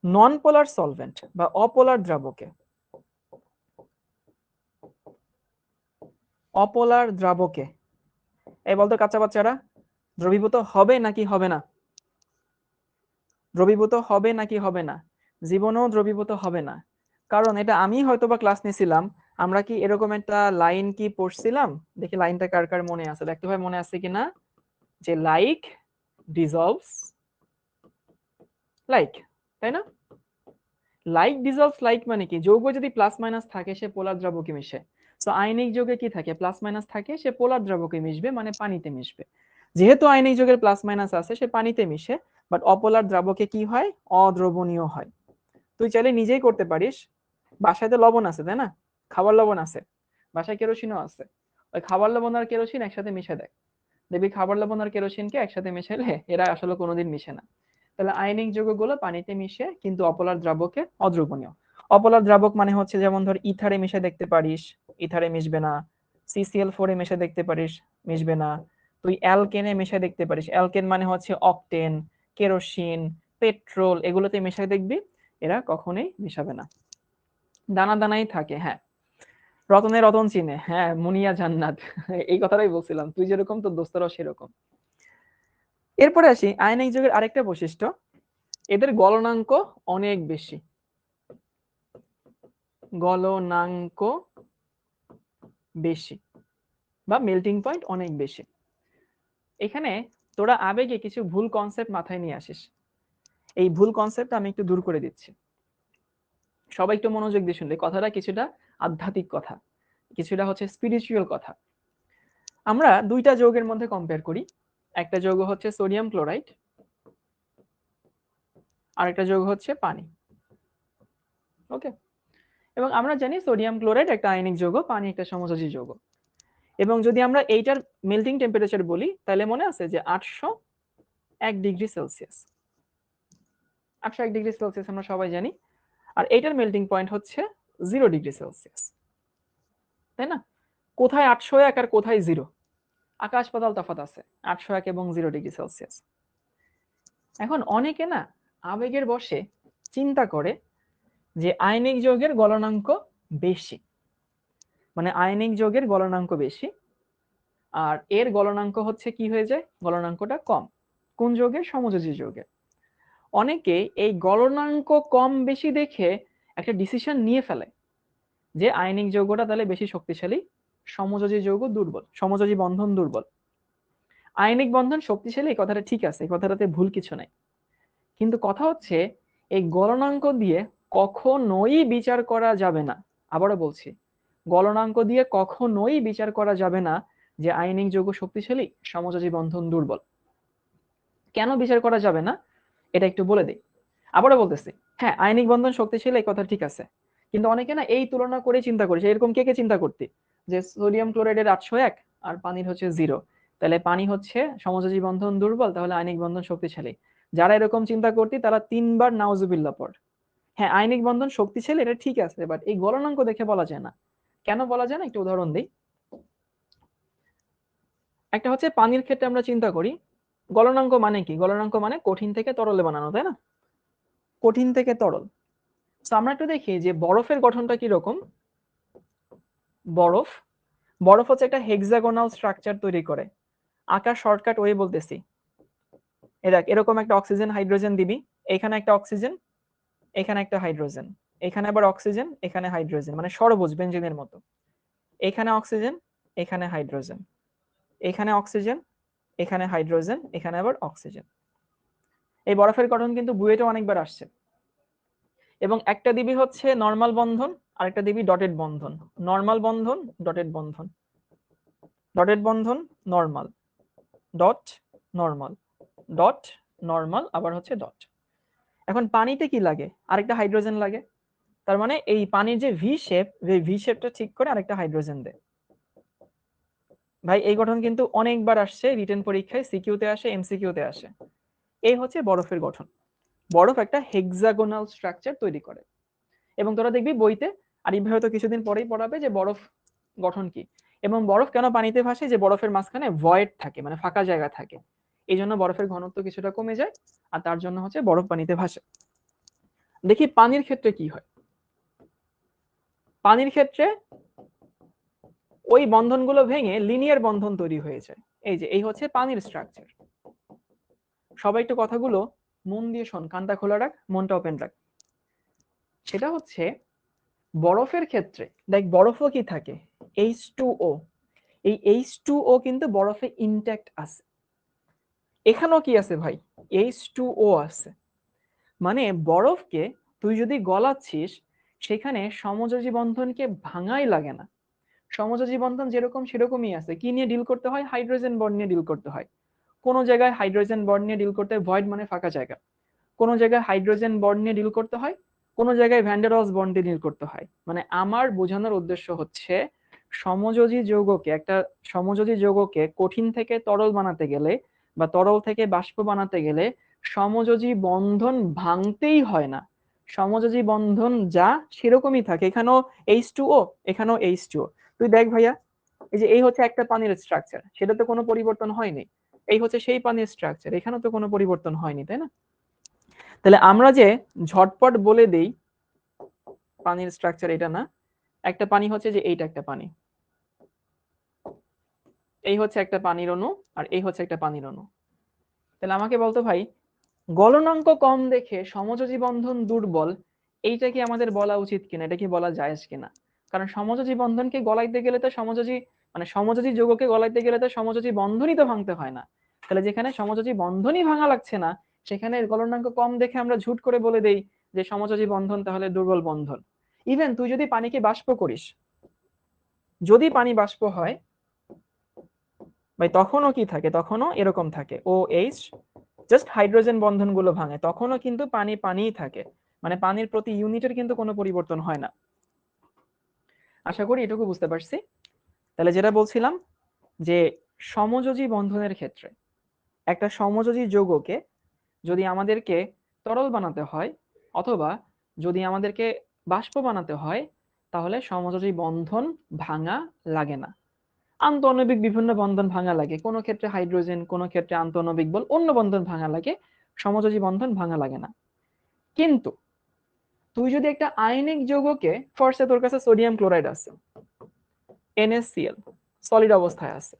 S1: নন পোলার সলভেন্ট বা অপোলার দ্রাবকে, অপোলার দ্রাবকে এই বলতো কাঁচা বাচ্চারা দ্রবীভূত হবে নাকি হবে না? দ্রবীভূত হবে নাকি হবে না? জীবনেও দ্রবীভূত হবে না। কারণ এটা আমি হয়তোবা ক্লাস নিছিলাম, আমরা কি এরকম একটা লাইন কি পড়ছিলাম? দেখি লাইনটা কার কার মনে আছে, দেখতে ভাই মনে আছে কিনা, যে লাইক ডিজলভস লাইক, তাই না? লাইক ডিজলভস লাইক মানে কি? যৌগ যদি প্লাস মাইনাস থাকে সে পোলার দ্রাবকে মিশে। তো আয়নিক যৌগে কি থাকে? প্লাস মাইনাস থাকে, সে পোলার দ্রাবকে মিশবে মানে পানিতে মিশবে। যেহেতু আয়নিক যৌগের প্লাস মাইনাস আছে সে পানিতে মিশে, বাট অপোলার দ্রাবকে কি হয়? অদ্রবণীয় হয়। তুই চাইলে নিজেই করতে পারিস। বাসায় তো লবণ আছে তাই না? খাবার লবণ আছে, বাসায় কেরোসিনও আছে। ওই খাবার লবণ আর কেরোসিন একসাথে মিশে দেয়, দেখবি খাবার লবণ আর কেরোসিনকে একসাথে মেশালে এরা আসলে কোনোদিন মিশে না। তাহলে আয়নিক যৌগগুলো পানিতে মিশে কিন্তু অপলার দ্রাবকে অদ্রবণীয়। অপলার দ্রাবক মানে হচ্ছে যেমন ধর ইথারে মিশে দেখতে পারিস, ইথারে মিশবে না। CCl4 এ মিশে দেখতে পারিস, মিশবে না। তুই অ্যালকেনে মেশায় দেখতে পারিস। অ্যালকেন মানে হচ্ছে অকটেন, কেরোসিন, পেট্রোল, এগুলোতে মেশায় দেখবি এরা কখনোই মেশাবে না, দানা দানাই থাকে। হ্যাঁ, রতনে রতন চিনে, হ্যাঁ মুনিয়া জান্নাত এই কথাটাই বলছিলাম, তুই যেরকম তোর দোস্তরাও সেরকম। এরপরে আসি আয়নিক যৌগের আরেকটা বৈশিষ্ট্য, এদের গলনাঙ্ক অনেক বেশি। গলনাঙ্ক বেশি বা মেল্টিং পয়েন্ট অনেক বেশি। এখানে তোরা আবেগে কিছু ভুল কনসেপ্ট মাথায় নিয়ে আসিস, এই ভুল কনসেপ্ট আমি একটু দূর করে দিচ্ছি। সবাই একটু মনোযোগ দিয়ে শুনলে, কথাটা কিছুটা আধ্যাত্মিক কথা, কিছুটা হচ্ছে স্পিরিচুয়াল কথা। আমরা দুইটা যৌগের মধ্যে কম্পেয়ার করি, একটা যৌগ হচ্ছে সোডিয়াম ক্লোরাইড, আর একটা যৌগ হচ্ছে পানি। ওকে, এবং আমরা জানি সোডিয়াম ক্লোরাইড একটা আয়নিক যৌগ, পানি একটা সমযোজী যৌগ। এবং যদি আমরা এইটার মেল্টিং টেম্পারেচার বলি, তাহলে মনে আছে যে 801 ডিগ্রি সেলসিয়াস, 801 ডিগ্রি সেলসিয়াস আমরা সবাই জানি। আর এইটার মেল্টিং পয়েন্ট হচ্ছে 0 ডিগ্রি সেলসিয়াস, তাই না? কোথায় 801 আর কোথায় 0? আকাশ পাতাল তফাৎ আছে 801 এবং 0 ডিগ্রি সেলসিয়াস। এখন অনেকে না আবেগের বশে চিন্তা করে যে আয়নিক যৌগের গলনাঙ্ক বেশি, মানে আয়নিক যৌগের গলনাঙ্ক বেশি আর এর গলনাঙ্ক হচ্ছে কি হয়ে যায়, গলনাঙ্কটা কম। কোন যৌগের? সমযোজী যৌগের। অনেকে এই গলনাঙ্ক কম বেশি দেখে একটা ডিসিশন নিয়ে ফেলে যে আয়নিক যৌগটা তাহলে বেশি শক্তিশালী, সমযোজী যৌগ দুর্বল, সমযোজী বন্ধন দুর্বল। আয়নিক বন্ধন শক্তিশালী, এই কথাটা ঠিক আছে, এই কথাটাতে ভুল কিছু নাই। কিন্তু কথা হচ্ছে এই গলনাঙ্ক দিয়ে কখনোই বিচার করা যাবে না, আবারও বলছি, গলনাঙ্ক দিয়ে কখনোই বিচার করা যাবে না যে আয়নিক যৌগ শক্তিশালী, সমযোজী বন্ধন দুর্বল। কেন বিচার করা যাবে না এটা একটু বলে দিই। আবারও বলতেছি, হ্যাঁ আয়নিক বন্ধন শক্তিশালী, এই কথা ঠিক আছে, কিন্তু অনেকে না এই তুলনা করে চিন্তা করেছে, এরকম কে কে চিন্তা করতে যে সোডিয়াম ক্লোরাইডের 801 আর পানির হচ্ছে 0, তাহলে পানি হচ্ছে সমযোজী বন্ধন দুর্বল, তাহলে আয়নিক বন্ধন শক্তিশালী। যারা এরকম চিন্তা করতে তারা 3 বার নাউজুবিল্লাহ পড়। হ্যাঁ আয়নিক বন্ধন শক্তিশালী এটা ঠিক আছে, বাট এই গলনাঙ্ক দেখে বলা যায় না। কেন বলা যায় না একটু উদাহরণ দিই। একটা হচ্ছে পানির ক্ষেত্রে আমরা চিন্তা করি, গলনাঙ্ক মানে কি? গলনাঙ্ক মানে কঠিন থেকে তরলে বানানো, তাই না? কঠিন থেকে তরল। তো আমরা একটু দেখি যে বরফের গঠনটা কি রকম। বরফ বরফ হচ্ছে একটা হেক্সাগোনাল স্ট্রাকচার তৈরি করে। আকার শর্টকাট ওয়ে বলতেছি, দেখ এরকম একটা অক্সিজেন হাইড্রোজেন দিবি, এখানে একটা অক্সিজেন, এখানে একটা হাইড্রোজেন, এখানে আবার অক্সিজেন, এখানে হাইড্রোজেন, মানে ষড়ভুজ বেঞ্জিনের মতো। এখানে অক্সিজেন, এখানে হাইড্রোজেন, এখানে অক্সিজেন, এখানে হাইড্রোজেন, এখানে আবার অক্সিজেন। এই বরফের গঠন কিন্তু বুয়েটে অনেকবার আসছে। এবং একটা দিবি হচ্ছে নরমাল বন্ধন, আরেকটা দিবি ডটেড বন্ধন। নরমাল বন্ধন, ডটেড বন্ধন, ডটেড বন্ধন, normal, dot, normal, dot, normal, আবার হচ্ছে ডট। এখন পানিতে কি লাগে? আরেকটা হাইড্রোজেন লাগে। তার মানে এই পানির যে ভি শেপ, এই ভি শেপটা ঠিক করে আরেকটা হাইড্রোজেন দেয়। ভাই এই গঠন কিন্তু অনেকবার আসছে রিটেন পরীক্ষায়, সিকিউতে আসে, এমসিকিউতে আসে। এই হচ্ছে বরফের গঠন। বরফ একটা হেক্সাগোনাল স্ট্রাকচার তৈরি করে। এবং তোরা দেখবি বইতে আরিফ ভাই হয়তো কিছুদিন পরেই পড়াবে যে বরফ গঠন কি। এবং বরফ কেন পানিতে ভাসে? যে বরফের মাঝখানে ভয়েড থাকে, মানে ফাঁকা জায়গা থাকে, এই জন্য বরফের ঘনত্ব কিছুটা কমে যায়, আর তার জন্য হচ্ছে বরফ পানিতে ভাসে। দেখি পানির ক্ষেত্রে কি হয়। পানির ক্ষেত্রে ওই বন্ধনগুলো ভেঙে লিনিয়ার বন্ধন তৈরি হয়ে যায়। এই যে এই হচ্ছে পানির স্ট্রাকচার। সবাই একটু কথাগুলো মন দিয়ে শোন, কানটা খোলা রাখ, মনটা ওপেন রাখ। সেটা হচ্ছে বরফের ক্ষেত্রে দেখ, বরফও কি থাকে? H2O। এই H2O কিন্তু বরফে ইনট্যাক্ট আছে। এখানেও কি আছে ভাই? H2O আছে। মানে বরফকে তুই যদি গলাচ্ছিস, সেখানে সমযোজী বন্ধনকে ভাঙাই লাগে না। সমযোজী বন্ধন যেরকম সেরকমই আছে। কি নিয়ে ডিল করতে হয়? হাইড্রোজেন বন্ড নিয়ে ডিল করতে হয়। কোন জায়গায় হাইড্রোজেন বন্ড নিয়ে ডিল করতে হয়, ভয়েড মানে ফাঁকা জায়গা। কোন জায়গায় হাইড্রোজেন বন্ড নিয়ে ডিল করতে হয়, কোন জায়গায় ভ্যান ডের ওয়ালস বন্ড নিয়ে ডিল করতে হয়। মানে আমার বোঝানোর উদ্দেশ্য হচ্ছে সমযোজী যৌগকে, একটা সমযোজী যৌগকে কঠিন থেকে তরল বানাতে গেলে বা তরল থেকে বাষ্প বানাতে গেলে সমযোজী বন্ধন ভাঙতেই হয় না। সমযোজী বন্ধন যা সেরকমই থাকে। এখানেও H2O, এখানেও H2O। তুই দেখ ভাইয়া, এই যে এই হচ্ছে একটা পানির স্ট্রাকচার, সেটা তো কোনো পরিবর্তন হয়নি। এই হচ্ছে সেই পানির স্ট্রাকচার, এখানেও তো কোনো পরিবর্তন হয়নি, তাই না? তাহলে আমরা যে ঝটপট বলে দেই পানির স্ট্রাকচার এটা না, একটা পানি হচ্ছে যে এইটা একটা পানি, এই হচ্ছে একটা পানির অণু, আর এই হচ্ছে একটা পানির অণু। তাহলে আমাকে বলতো ভাই, গলনাঙ্ক কম দেখে সমযোজী বন্ধন দুর্বল, এইটা কি আমাদের বলা উচিত কিনা, এটা কি বলা জায়েজ কিনা? কারণ সমযোজী বন্ধনকে গলাইতে গেলে তো সমযোজী, মানে সমযোজী যৌগকে গলাইতে গেলে তো সমযোজী বন্ধনই তো ভাঙতে হয় না। তাহলে যেখানে সমযোজী বন্ধনই ভাঙা লাগছে না, সেখানে গলনাঙ্ক কম দেখে আমরা ঝুট করে বলে দেই যে সমযোজী বন্ধন তাহলে দুর্বল বন্ধন। ইভেন তুই যদি পানিকে বাষ্প করিস, যদি পানি বাষ্প হয় ভাই, তখনও কি থাকে, তখনও এরকম থাকে ও এইচ, জাস্ট হাইড্রোজেন বন্ধনগুলো ভাঙে, তখনও কিন্তু পানি পানিই থাকে, মানে পানির প্রতি ইউনিটের কিন্তু কোনো পরিবর্তন হয় না। আশা করি এটুকু বুঝতে পারছি। তাহলে যেটা বলছিলাম যে সমযোজী বন্ধনের ক্ষেত্রে একটা সমযোজী যৌগকে যদি আমাদেরকে তরল বানাতে হয় অথবা যদি আমাদেরকে বাষ্প বানাতে হয়, তাহলে সমযোজী বন্ধন ভাঙা লাগে না। আন্তঃআণবিক বিভিন্ন বন্ধন ভাঙা লাগে, কোনো ক্ষেত্রে হাইড্রোজেন, কোনো ক্ষেত্রে আন্তঃআণবিক বল অন্য বন্ধন ভাঙা লাগে, সমযোজী বন্ধন ভাঙা লাগে না। কিন্তু তুই যদি একটা আয়নিক যৌগকে, ফার্স্টে তোর কাছে সোডিয়াম ক্লোরাইড আছে, NaCl সলিড অবস্থায় আছে,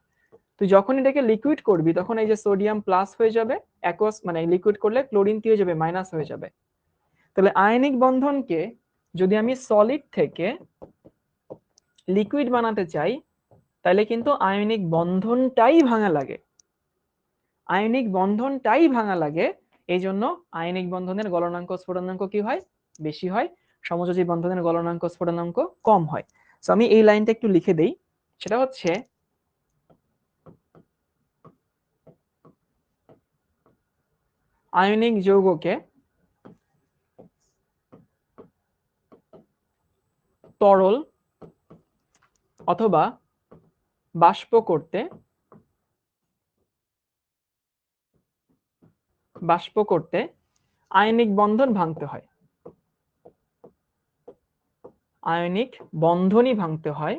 S1: তুই যখন এটাকে লিকুইড করবি তখন এই যে সোডিয়াম প্লাস হয়ে যাবে, অ্যাকোয়াস মানে লিকুইড করলে ক্লোরিন কি হয়ে যাবে, মাইনাস হয়ে যাবে। তাহলে আয়নিক বন্ধনকে যদি আমি সলিড থেকে লিকুইড বানাতে চাই, তাহলে কিন্তু আয়নিক বন্ধনটাই ভাঙা লাগে, আয়নিক বন্ধনটাই ভাঙা লাগে। এই জন্য আয়নিক বন্ধনের গলনাঙ্ক স্ফুটনাঙ্ক কি হয়, বেশি হয়, সমযোজী বন্ধনের গলনাঙ্ক স্ফুটনাঙ্ক কম হয়। তো আমি এই লাইনটা একটু লিখে দেই, সেটা হচ্ছে আয়নিক যৌগকে তরল অথবা বাষ্প করতে আয়নিক বন্ধন ভাঙতে হয়, আয়নিক বন্ধনই ভাঙতে হয়।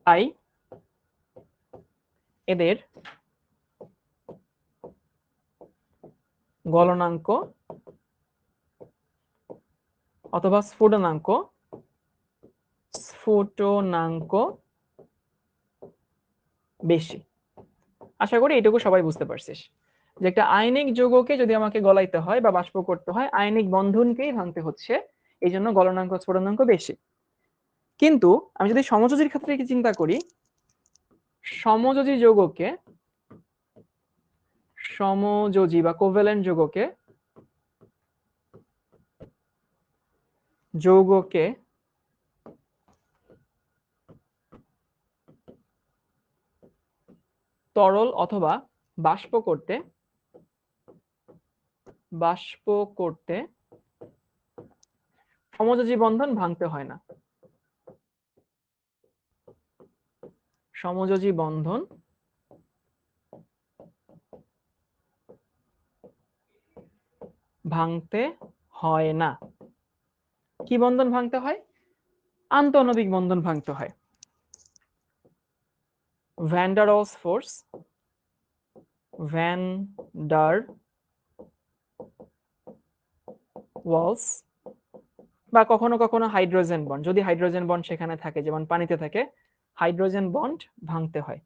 S1: তাই এদের গলনাঙ্ক অথবা স্ফুটনাঙ্ক বেশি। আশা করি এটুকু সবাই বুঝতে পারছিস যে একটা আয়নিক যৌগকে যদি আমাকে গলাইতে হয় বা বাষ্প করতে হয়, আয়নিক বন্ধনকেই ভাঙতে হচ্ছে, এই জন্য গলনাঙ্ক স্ফুটনাঙ্ক বেশি। কিন্তু আমি যদি সমযোজীর ক্ষেত্রে কি চিন্তা করি, সমযোজী যৌগকে, সমযোজী বা কোভ্যালেন্ট যৌগকে তরল অথবা বাষ্প করতে সমযোজী বন্ধন ভাঙতে হয় না, সমযোজী বন্ধন ভাঙতে হয় না। কি বন্ধন ভাঙতে হয়, আন্তঃআণবিক বন্ধন ভাঙতে হয়। Van der Waals force, van der Waals, বা কখনো কখনো হাইড্রোজেন বন্ড, যদি হাইড্রোজেন বন্ড সেখানে থাকে, যেমন পানিতে থাকে, হাইড্রোজেন বন্ড ভাঙতে হয়।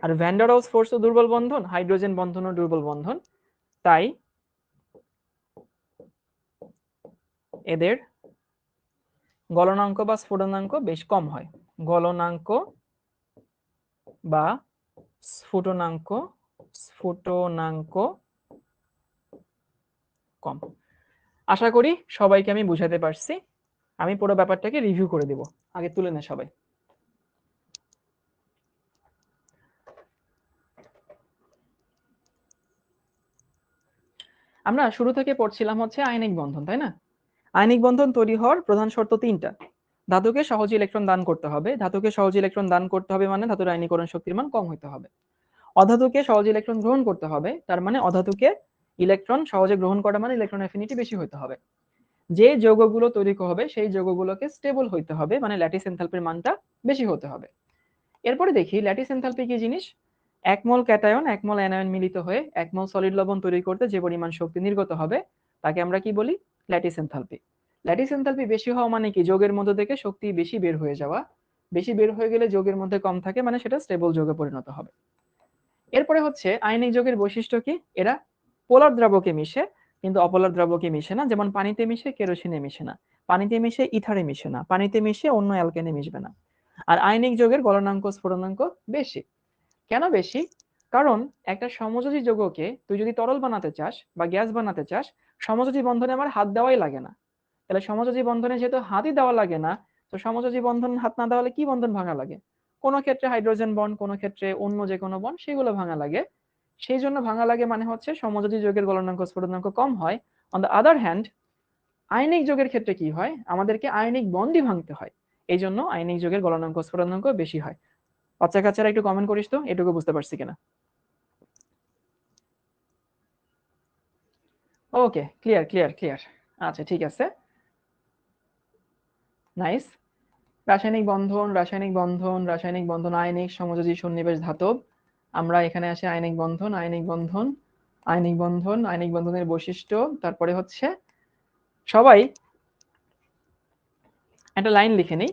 S1: আর ভ্যান ডার ওয়ালস ফোর্সও দুর্বল বন্ধন, হাইড্রোজেন বন্ধনও দুর্বল বন্ধন, তাই এদের গলনাঙ্ক বা স্ফুটনাঙ্ক বেশ কম হয়, গলনাঙ্ক বা স্ফুটনাঙ্ক কম। আশা করি সবাইকে আমি বুঝাতে পারছি। আমি পুরো ব্যাপারটাকে রিভিউ করে দিব, আগে তুলে নে সবাই। আমরা শুরু থেকে পড়ছিলাম হচ্ছে আয়নিক বন্ধন, তাই না? আয়নিক বন্ধন তৈরি হওয়ার প্রধান শর্ত তিনটা। ধাতুকে সহজ ইলেকট্রন দান করতে হবে, ধাতুকে সহজ ইলেকট্রন দান করতে হবে মানে ধাতুর আয়নীকরণ শক্তির মান কম হতে হবে। অধাতুকে সহজ ইলেকট্রন গ্রহণ করতে হবে, তার মানে অধাতুকে ইলেকট্রন সহজে গ্রহণ করা মানে ইলেকট্রন অ্যাফিনিটি বেশি হতে হবে। যে যৌগগুলো তৈরি হবে সেই যৌগগুলোকে স্টেবল হইতে হবে, মানে ল্যাটিস এনথালপির মানটা বেশি হতে হবে। এরপরে দেখি ল্যাটিস এনথালপি কি জিনিস। এক মোল ক্যাটায়ন এক মোল অ্যানায়ন মিলিত হয়ে এক মোল সলিড লবণ তৈরি করতে যে পরিমাণ শক্তি নির্গত হবে তাকে আমরা কি বলি, ল্যাটিস এনথালপি। ল্যাটিস এনথালপি বেশি হওয়া মানে কি, যৌগের মধ্যে থেকে শক্তি বেশি বের হয়ে যাওয়া। বেশি বের হয়ে গেলে যৌগের মধ্যে কম থাকে, মানে সেটা স্টেবল যৌগে পরিণত হবে। এরপরে হচ্ছে আয়নিক যৌগের বৈশিষ্ট্য কি, এরা পোলার দ্রাবকে মিশে কিন্তু অপোলার দ্রাবকে মিশে না। যেমন পানিতে মিশে কেরোসিনে মিশে না, পানিতে মিশে ইথারে মিশে না, পানিতে মিশে অন্য অ্যালকেনে মিশবে না। আর আয়নিক যৌগের গলনাঙ্ক স্ফুটনাঙ্ক বেশি। কেন বেশি? কারণ একটা সমযোজী যৌগকে তুই যদি তরল বানাতে চাস বা গ্যাস বানাতে চাস, সমযোজী বন্ধনে আমার হাত দেওয়াই লাগে না। তাহলে সমযোজী বন্ধনে যেহেতু হাতই দেওয়া লাগে না, তো সমযোজী বন্ধন হাত না দেওয়ালে কি বন্ধন ভাঙা লাগে? কোনো ক্ষেত্রে হাইড্রোজেন বন্ড, কোনো ক্ষেত্রে অন্য যে কোনো বন্ড, সেগুলো ভাঙা লাগে। সেই জন্য ভাঙা লাগে মানে হচ্ছে সমযোজী যৌগের গলনাঙ্ক স্ফুটনাঙ্ক কম হয়। On the other hand ionic যৌগের ক্ষেত্রে কি হয়, আমাদেরকে আয়নিক বন্ডই ভাঙতে হয়। এই জন্য আয়নিক যৌগের গলনাঙ্ক স্ফুটনাঙ্ক বেশি হয়। বাচ্চা কাচ্চারা একটু কমেন্ট করিস তো এটুকু বুঝতে পারছি কিনা। ওকে, ক্লিয়ার ক্লিয়ার ক্লিয়ার। আচ্ছা ঠিক আছে, নাইস। রাসায়নিক বন্ধন, রাসায়নিক বন্ধন, রাসায়নিক বন্ধন, আয়নিক সমযোজী সন্নিবেশ ধাতব। আমরা এখানে আসি আয়নিক বন্ধন, আয়নিক বন্ধন, আয়নিক বন্ধন, আয়নিক বন্ধনের বৈশিষ্ট্য। তারপরে হচ্ছে সবাই একটা লাইন লিখে নেই,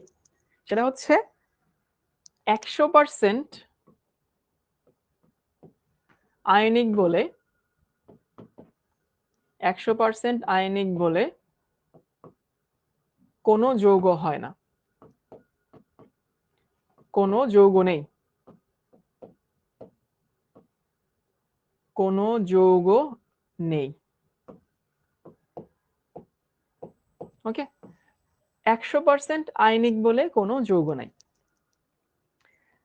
S1: সেটা হচ্ছে 100% আয়নিক বলে, 100% আয়নিক বলে কোনো যৌগ হয় না, কোনো যৌগ নেই, কোনো যৌগ নেই। ওকে, 100% আয়নিক বলে কোনো যৌগ নাই।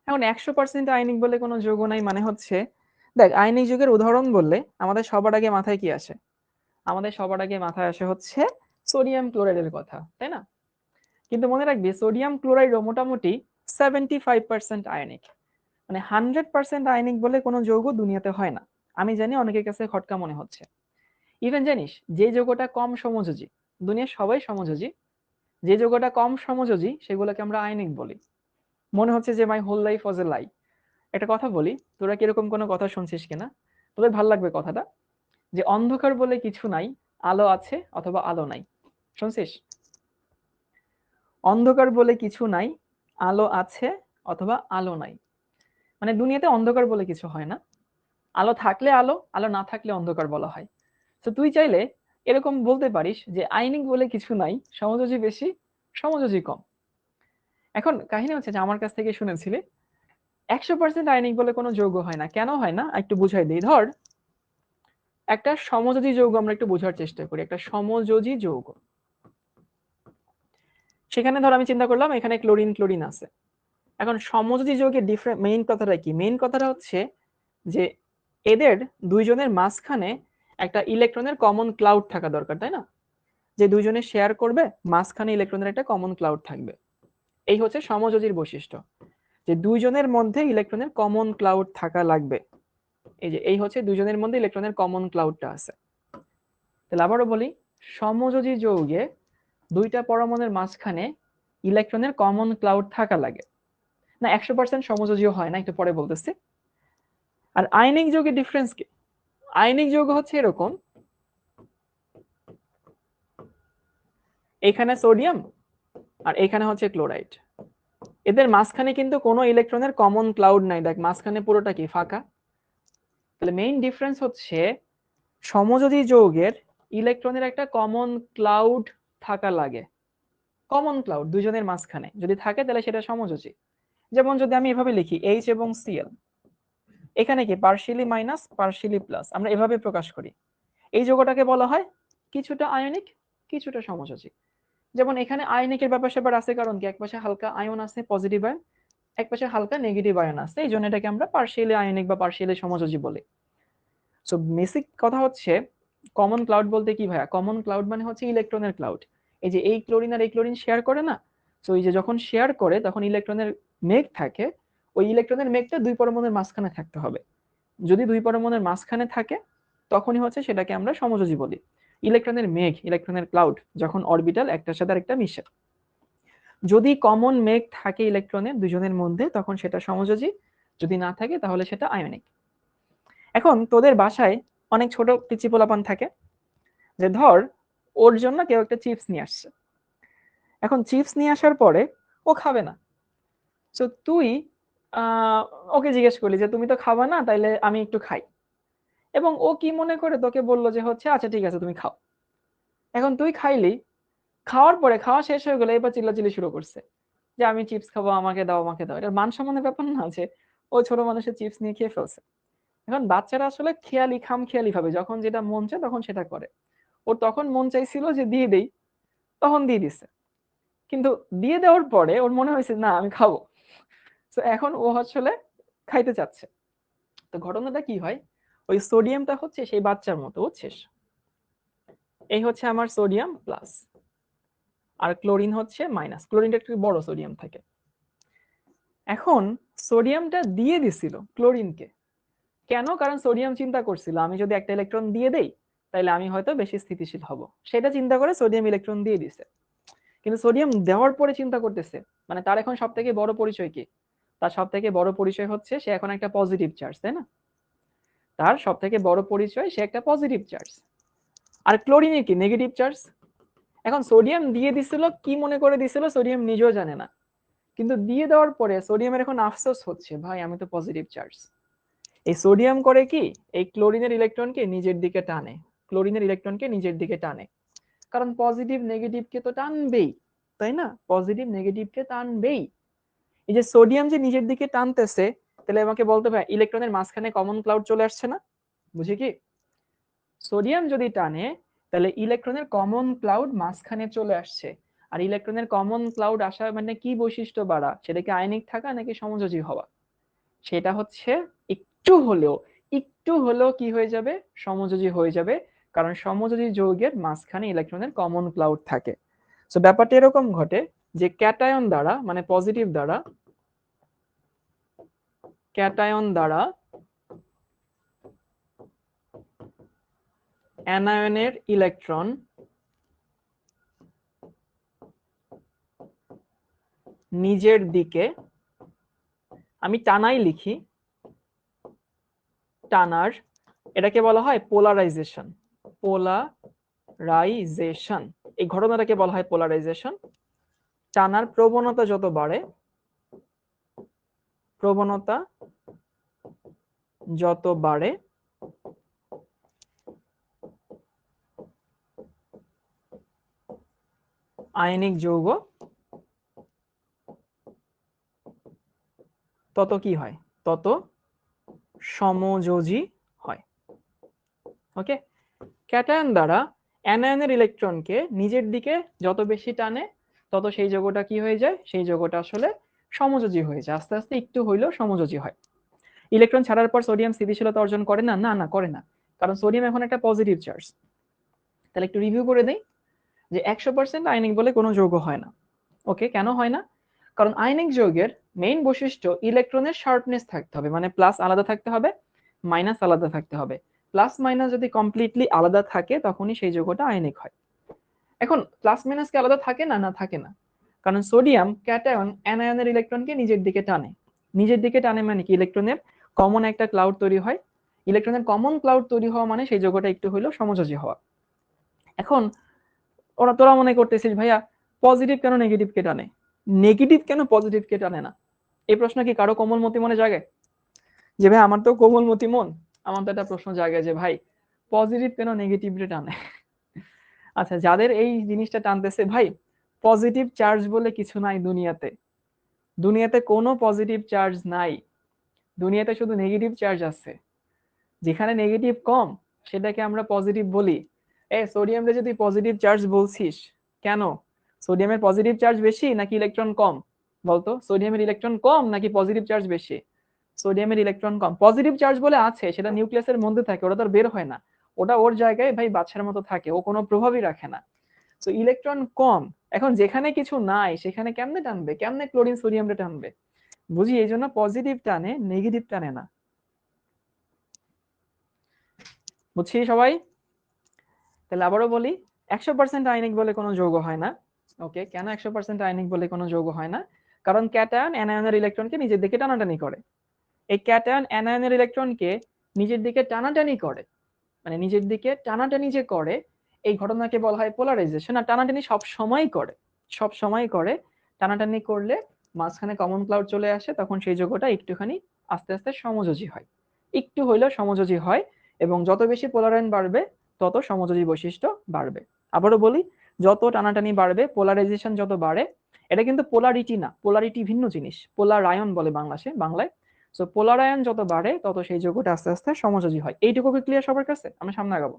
S1: এখন 100% আয়নিক বলে কোনো যৌগ নাই মানে হচ্ছে, দেখ আয়নিক যৌগের উদাহরণ বললে আমাদের সবার আগে মাথায় কি আসে? আমাদের সবার আগে মাথায় আসে হচ্ছে সোডিয়াম ক্লোরাইডের কথা, তাই না? কিন্তু মনে রাখবি সোডিয়াম ক্লোরাইডও মোটামুটি 75% আয়নিক, মানে 100% আয়নিক বলে কোনো যৌগ দুনিয়াতে হয় না। আমি জানি অনেকের কাছে খটকা মনে হচ্ছে। ইভেন জানিস যে যৌগটা কম সমযোজী, দুনিয়ার সবাই সমযোজী, যে যৌগটা কম সমযোজী সেগুলোকে আমরা আয়নিক বলি। মনে হচ্ছে যে মাই হোল লাইফ ওয়াজ এ লাই। একটা কথা বলি, তোরা কিরকম কোনো কথা শুনছিস কিনা, তোদের ভাল লাগবে কথাটা, যে অন্ধকার বলে কিছু নাই, আলো আছে অথবা আলো নাই। শুনছিস? অন্ধকার বলে কিছু নাই, আলো আছে অথবা আলো নাই। মানে দুনিয়াতে অন্ধকার বলে কিছু হয় না, আলো থাকলে আলো, আলো না থাকলে অন্ধকার বলা হয়। তো তুই চাইলে এরকম বলতে পারিস যে আইনিক বলে কিছু নাই, সমযোজী বেশি, সমযোজী কম। এখন কাহিনী হচ্ছে যে আমার কাছ থেকে শুনেছিলি 100% আয়নিক বলে কোনো যৌগ হয় না। কেন হয় না একটু বুঝাই দিই। ধর একটা সমযোজী যৌগ আমরা একটু বোঝার চেষ্টা করি, একটা সমযোজী যৌগ, সেখানে ধর আমি চিন্তা করলাম এখানে ক্লোরিন ক্লোরিন আছে। এখন সমযোজী যৌগের ডিফারেন্ট মেইন কথাটা কি, মেইন কথাটা হচ্ছে যে এদের দুইজনের মাঝখানে একটা ইলেকট্রনের কমন ক্লাউড থাকা দরকার, তাই না? যে দুইজনে শেয়ার করবে, মাঝখানে ইলেকট্রনের একটা কমন ক্লাউড থাকবে। এই হচ্ছে সমযোজীর বৈশিষ্ট্য, যে দুইজনের মধ্যে ইলেকট্রনের কমন ক্লাউড থাকা লাগবে। এই যে এই হচ্ছে দুইজনের মধ্যে ইলেকট্রনের কমন ক্লাউডটা আছে। তাহলে আবারও বলি, সমযোজী যৌগে দুইটা পরমাণুর মাঝখানে ইলেকট্রনের কমন ক্লাউড থাকা লাগে। না 100% সমযোজীও হয় না, একটু পরে বলতেছি। আর আয়নিক যৌগের ডিফারেন্স কি? আয়নিক যৌগ হচ্ছে এরকম, এখানে সোডিয়াম আর এখানে হচ্ছে ক্লোরাইড, এদের মাঝখানে কিন্তু কোনো ইলেকট্রনের কমন ক্লাউড নাই। দেখ মাঝখানে পুরোটা কি ফাঁকা। তাহলে মেইন ডিফারেন্স হচ্ছে সমযোজী যৌগের ইলেকট্রনের একটা কমন ক্লাউড থাকা লাগে। কমন ক্লাউড দুইজনের মাঝখানে যদি থাকে তাহলে সেটা সমযোজী। যেমন যদি আমি এভাবে লিখি এইচ এবং সিএল, এখানে কি পার্শিয়ালি মাইনাস পার্শিয়ালি প্লাস, আমরা এভাবে প্রকাশ করি। এই যৌগটাকে বলা হয় কিছুটা আয়নিক কিছুটা সমযোজী। যেমন এখানে আয়নিকের ব্যাপার স্যাপার আছে, কারণ কি এক পাশে হালকা আয়ন আছে পজিটিভ আয়ন, এক পাশে হালকা নেগেটিভ আয়ন আছে, এই জন্য এটাকে আমরা পার্শিয়ালি আয়নিক বা পার্শিয়ালি সমযোজী বলি। সো বেসিক কথা হচ্ছে কমন ক্লাউড বলতে কি ভাইয়া, কমন ক্লাউড মানে হচ্ছে ইলেকট্রনের ক্লাউড। এই যে এই ক্লোরিন আর এই ক্লোরিন শেয়ার করে না, তো এই যে যখন শেয়ার করে তখন ইলেকট্রনের মেঘ থাকে, ওই ইলেকট্রনের মেঘটা দুই পরমাণুর মাঝখানে থাকতে হবে। যদি দুই পরমাণুর মাঝখানে থাকে তখনই হচ্ছে সেটাকে আমরা সমযোজী বলি। ইলেকট্রনের মেঘ, ইলেকট্রনের ক্লাউড যখন অরবিটাল একটার সাথে আরেকটা মিশে, যদি কমন মেঘ থাকে ইলেকট্রনের দুজনের মধ্যে তখন সেটা সমযোজী, যদি না থাকে তাহলে সেটা আয়নিক। এখন তোদের বাসায় অনেক ছোট পিচি পোলাপান থাকে, যে ধর ওর জন্য কেউ একটা চিপস নিয়ে আসছে, এখন চিপস নিয়ে আসার পরে ও খাবে না। তো তুই ওকে জিজ্ঞেস করলি যে তুমি তো খাবা না, তাইলে আমি একটু খাই, এবং ও কি মনে করে তোকে বললো যে হচ্ছে আচ্ছা ঠিক আছে তুমি খাও। এখন তুই খাইলি, খাওয়ার পরে খাওয়া শেষ হয়ে গেলে এবার চিল্লাচিল্লি শুরু করছে যে আমি চিপস খাবো, আমাকে দাও আমাকে দাও। এটা মান সম্মানের ব্যাপার না যে ও ছোট মানুষের চিপস নিয়ে খেয়ে ফেলছে? এখন বাচ্চারা আসলে খেয়ালি খাম খেয়ালি ভাবে যখন যেটা মন চায় তখন সেটা করে। ওর তখন মন চাইছিল যে দিয়ে দেই, তখন দিয়ে দিচ্ছে, কিন্তু দিয়ে দেওয়ার পরে ওর মনে হয়েছে না আমি খাবো। তো এখন ও আসলে খাইতে চাচ্ছে। তো ঘটনাটা কি হয়, ওই সোডিয়ামটা হচ্ছে সেই বাচ্চার মতো, বুঝছিস? এই হচ্ছে আমার সোডিয়াম প্লাস, আর ক্লোরিন হচ্ছে মাইনাস। ক্লোরিনটা একটু বড় সোডিয়াম থাকে। এখন সোডিয়ামটা দিয়ে দিছিল ক্লোরিনকে, কেন? কারণ সোডিয়াম চিন্তা করছিল আমি যদি একটা ইলেকট্রন দিয়ে দেই তাহলে আমি হয়তো বেশি স্থিতিশীল হব, সেটা চিন্তা করে সোডিয়াম ইলেকট্রন দিয়ে দিছে। কিন্তু সোডিয়াম দেওয়ার পরে চিন্তা করতেছে, মানে তার এখন সব থেকে বড় পরিচয় কি? তার সব থেকে বড় পরিচয় হচ্ছে সে এখন একটা পজিটিভ চার্জ, তাই না? তার সব থেকে বড় পরিচয় সে একটা পজিটিভ চার্জ। আর ক্লোরিনের কি? Negative charge. এখন সোডিয়াম দিয়ে দিছিল, কি মনে করে দিছিল সোডিয়াম নিজেও জানে না, কিন্তু দিয়ে দেওয়ার পরে সোডিয়ামের এখন আফসোস হচ্ছে, ভাই আমি তো পজিটিভ চার্জ। এই সোডিয়াম করে কি, এই ক্লোরিনের ইলেকট্রনকে নিজের দিকে টানে, ক্লোরিনের ইলেকট্রনকে নিজের দিকে টানে, কারণ পজিটিভ নেগেটিভকে তো টানবেই, তাই না? পজিটিভ নেগেটিভকে টানবেই। এই যে সোডিয়াম যে নিজের দিকে টানতেছে, তাহলে আমাকে বলতে পারে ইলেকট্রনের মাঝখানে কমন ক্লাউড চলে আসছে না? বুঝি কি? সোডিয়াম যদি টানে তাহলে ইলেকট্রনের কমন ক্লাউড মাঝখানে চলে আসছে। আর ইলেকট্রনের কমন ক্লাউড আসা মানে কি বৈশিষ্ট্য বাড়া? সেটা কি আয়নিক থাকা নাকি সমযোজী হওয়া? সেটা হচ্ছে একটু হলেও, একটু হলেও কি হয়ে যাবে? সমযোজী হয়ে যাবে, কারণ সমযোজী যৌগের মাঝখানে ইলেকট্রনের কমন ক্লাউড থাকে। তো ব্যাপারটা এরকম ঘটে যে ক্যাটায়ন দ্বারা, মানে পজিটিভ দ্বারা, ক্যাটায়ন দ্বারা অ্যানায়নের ইলেকট্রন নিজের দিকে, আমি টানাই লিখি, টানার, এটাকে বলা হয় পোলারাইজেশন। পোলারাইজেশন, এই ঘটনাটাকে বলা হয় পোলারাইজেশন। টানার প্রবণতা যত বাড়ে, প্রবণতা যত বাড়ে আয়নিক যৌগ তত কি হয়? তত সমযোজী হয়। ওকে, ক্যাটায়ন দ্বারা অ্যানায়নের ইলেকট্রনকে নিজের দিকে যত বেশি টানে তত সেই যৌগটা কি হয়ে যায়? সেই যৌগটা আসলে সমযোজী হয়ে যায়, আস্তে আস্তে একটু হইলেও সমযোজী হয়। ইলেকট্রন ছাড়ার পর সোডিয়াম স্থিতিশীলতা অর্জন করে না? না না, করে না, কারণ সোডিয়াম এখন একটা পজিটিভ চার্জ। তাহলে একটু রিভিউ করে দেই যে 100% আয়নিক বলে কোনো যৌগ হয় না। ওকে, কেন হয় না? কারণ আয়নিক যৌগের মেইন বৈশিষ্ট্য ইলেকট্রনের শার্পনেস থাকতে হবে, মানে প্লাস আলাদা থাকতে হবে, মাইনাস আলাদা থাকতে হবে। প্লাস মাইনাস যদি কমপ্লিটলি আলাদা থাকে তখনই সেই যৌগটা আয়নিক হয়। এখন প্লাস মাইনাস কি আলাদা থাকে না? না, থাকে না, কারণ সোডিয়াম ক্যাটায়ন অ্যানায়নের ইলেকট্রনকে নিজের দিকে টানে। নিজের দিকে টানে মানে কি? ইলেকট্রনের কমন একটা ক্লাউড তৈরি হয়। ইলেকট্রনের কমন ক্লাউড তৈরি হওয়া মানে সেই যৌগটা একটু হইলেও সমযোজী হওয়া। এখন তোরা মনে করতেছিস ভাইয়া পজিটিভ কেন নেগেটিভকে টানে, নেগেটিভ কেন পজিটিভকে টানে না? এই প্রশ্ন কি কারো কোমলমতি মনে জাগে? যে ভাই আমার তো কোমলমতি মন, আমার তো একটা প্রশ্ন জাগে যে ভাই পজিটিভ কেন নেগেটিভকে টানে? আচ্ছা, যাদের এই জিনিসটা টানতেছে, ভাই পজিটিভ চার্জ বলে কিছু নাই দুনিয়াতে, দুনিয়াতে কোনো পজিটিভ চার্জ নাই, দুনিয়াতে শুধু নেগেটিভ চার্জ আছে। যেখানে নেগেটিভ কম সেটাকে আমরা পজিটিভ বলি। সোডিয়ামে যদি পজিটিভ চার্জ বলছিস, কেন? সোডিয়ামের পজিটিভ চার্জ বেশি নাকি ইলেকট্রন কম? বলতো, সোডিয়ামের ইলেকট্রন কম নাকি পজিটিভ চার্জ বেশি? সোডিয়ামের ইলেকট্রন কম। পজিটিভ চার্জ বলে আছে, সেটা নিউক্লিয়াসের মধ্যে থাকে, ওটা তো আর বের হয় না, ওটা ওর জায়গায় ভাই বাচ্চার মতো থাকে, ও কোনো প্রভাবই রাখে না। তো ইলেকট্রন কম, এখন যেখানে কিছু নাই সেখানে কেমনে টানবে? কেমনে ক্লোরিন সোডিয়ামটা টানবে? বুঝি, এই জন্য পজিটিভ টানে, নেগেটিভ টানে না। বুঝছি সবাই? তাহলে আবারও বলি, 100% আয়নিক বলে কোনো যৌগ হয় না। ওকে, কেন 100% আয়নিক বলে কোনো যৌগ হয় না? কারণ ক্যাটায়ন অ্যানায়নের ইলেকট্রনকে নিজের দিকে টানাটানি করে। এই ক্যাটায়ন অ্যানায়নের ইলেকট্রনকে নিজের দিকে টানাটানি করে, মানে নিজের দিকে টানাটানি যে করে, এই ঘটনাকে বলা হয় পোলারাইজেশন। আর টানাটানি সব সময় করে, সব সময় করে। টানাটানি করলে মাঝখানে কমন ক্লাউড চলে আসে, তখন সেই যৌগটা একটুখানি আস্তে আস্তে সমযোজী হয়, একটু হইলেও সমযোজী হয়। এবং যত বেশি পোলারায়ন বাড়বে তত সমযোজী বৈশিষ্ট্য বাড়বে। আবারও বলি, যত টানাটানি বাড়বে, পোলারাইজেশন যত বাড়ে, এটা কিন্তু পোলারিটি না, পোলারিটি ভিন্ন জিনিস, পোলারায়ন বলে বাংলায়। সো পোলারায়ন যত বাড়ে তত সেই যৌগটা আস্তে আস্তে সমযোজী হয়। এইটুকু কি ক্লিয়ার সবার কাছে? আমরা সামনে আগাবো।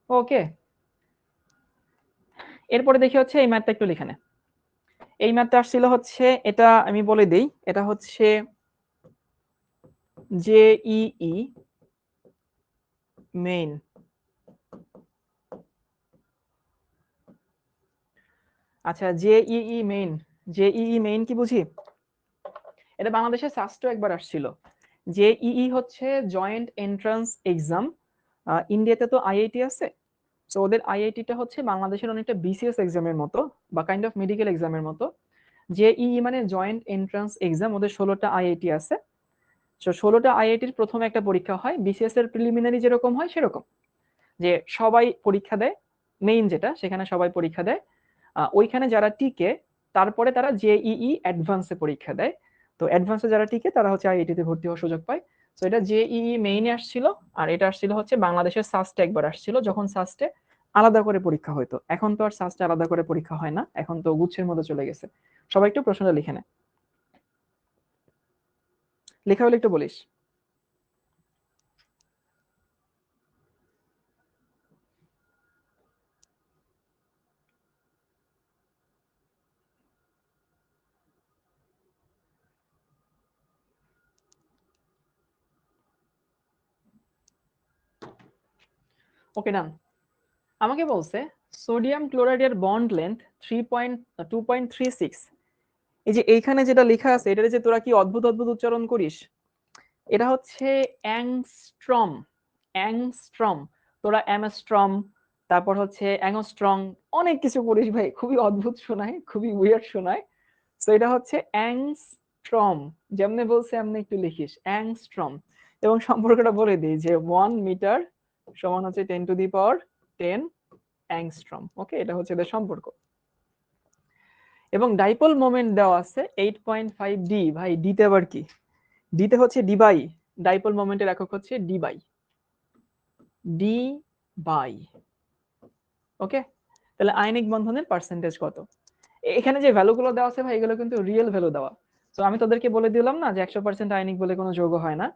S1: ওকে, এরপরে দেখি হচ্ছে এই ম্যাথটা একটু লিখে নে। এই ম্যাথটা আসছিল হচ্ছে, এটা আমি বলে দেই, এটা হচ্ছে জেইই মেইন। আচ্ছা, জেইই মেইন, জেইই মেইন কি বুঝি? এটা বাংলাদেশে সাস্টো একবার আসছিল। জেইই হচ্ছে জয়েন্ট এন্ট্রান্স এক্সাম। ইন্ডিয়াতে তো আইআইটি আছে, তো ওদের আইআইটিটা হচ্ছে বাংলাদেশের অনেকটা বিসিএস এক্সামের মতো বা কাইন্ড অফ মেডিকেল এক্সামের মতো। জেইই মানে জয়েন্ট এন্ট্রান্স এক্সাম, ওদের 16টা আইআইটি আছে। তো 16টা আইআইটির প্রথমে একটা পরীক্ষা হয়, বিসিএস এর প্রিলিমিনারি যেরকম হয় সেরকম, যে সবাই পরীক্ষা দেয়, মেইন যেটা সেখানে সবাই পরীক্ষা দেয়। ওইখানে যারা টিকে তারপরে তারা জেইই অ্যাডভান্সে পরীক্ষা দেয়। তো অ্যাডভান্সে যারা টিকে তারা হচ্ছে আইআইটিতে ভর্তি হওয়ার সুযোগ পায়। তো এটা জেইই মেইনে আসছিল। আর এটা আসছিল হচ্ছে বাংলাদেশের সাস্টে একবার আসছিল, যখন সাস্টে আলাদা করে পরীক্ষা হইতো। এখন তো আর সাস্টে আলাদা করে পরীক্ষা হয় না, এখন তো গুচ্ছের মধ্যে চলে গেছে। সবাই একটু প্রশ্নটা লিখে নেয়, লেখা হলে একটু বলিস। ওকে, ডান। আমাকে বলছে সোডিয়াম ক্লোরাইডের বন্ড লেন্থ 2.36। এই যে এইখানে যেটা লেখা আছে, এটা যে তোরা কি অদ্ভুত অদ্ভুত উচ্চারণ করিস, এটা হচ্ছে অ্যাংস্ট্রম। অ্যাংস্ট্রম, তোরা অ্যামস্ট্রম, তারপর হচ্ছে অ্যাংস্ট্রং, অনেক কিছু করিস ভাই, খুবই অদ্ভুত শোনায়, খুবই উইয়ার্ড শোনায়। তো এটা হচ্ছে অ্যাংস্ট্রম, যেমনি বলছে এমনি একটু লিখিস, অ্যাংস্ট্রম। এবং সম্পর্কটা বলে দিই যে 1 মিটার সমান হচ্ছে 10⁻10 অ্যাংস্ট্রম। ওকে, এটা হচ্ছে এদের সম্পর্ক। এবং ডাইপোল মোমেন্ট দেওয়া আছে 8.5 ডি। ভাই ডিতে আবার কি? ডিতে হচ্ছে ডি বাই, ডাইপোল মোমেন্টের একক হচ্ছে ডি বাই, ডি বাই। ওকে, তাহলে আয়নিক বন্ধনের পার্সেন্টেজ কত? এখানে যে ভ্যালুগুলো দেওয়া আছে ভাই, এগুলো কিন্তু রিয়েল ভ্যালু দেওয়া। তো আমি তোদেরকে বলে দিলাম না যে 100% আয়নিক বলে কোনো যৌগ হয় না।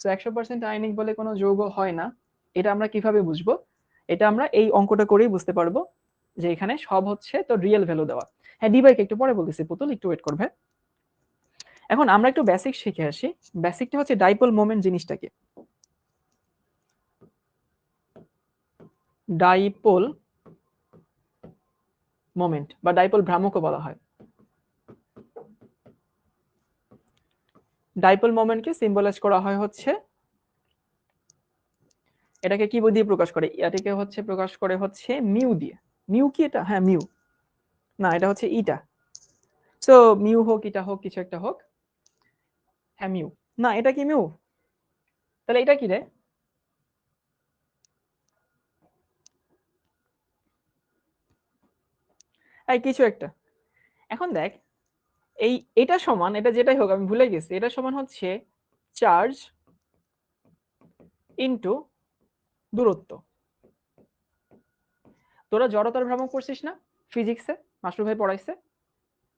S1: তো 100% আয়নিক বলে কোনো যৌগ হয় না, এটা আমরা কিভাবে বুঝবো? এটা আমরা এই অঙ্কটা করেই বুঝতে পারবো, যে এখানে সব হচ্ছে তো রিয়েল ভ্যালু দেওয়া। হ্যাঁ, ডি বাইকে একটু পরে বলতেছি, পুতুল একটু ওয়েট করবে। এখন আমরা একটু বেসিক শিখে আসি। বেসিকটা হচ্ছে ডাইপোল মোমেন্ট জিনিসটা কি। ডাইপোল মোমেন্ট বা ডাইপোল ভ্রামকও বলা হয়। ডাইপোল মোমেন্টকে সিম্বলাইজ করা হয় হচ্ছে, এটাকে কি দিয়ে প্রকাশ করে? এটাকে হচ্ছে প্রকাশ করে হচ্ছে মিউ দিয়ে। মিউ কি এটা? হ্যাঁ মিউ, না এটা হচ্ছে ইটা। সো মিউ হোক, ইটা হোক, কিছু একটা হোক। হ্যাঁ মিউ, না এটা কি মিউ? তাহলে এটা কি রে? এই কিছু একটা। এখন দেখ, এই এটা সমান, এটা যেটাই হোক আমি ভুলে গেছি, এটা সমান হচ্ছে চার্জ ইনটু দূরত্ব। তোরা জড়তার ভ্রামক পড়ছিস না ফিজিক্সে? মাস্টার ভাই পড়াইছে।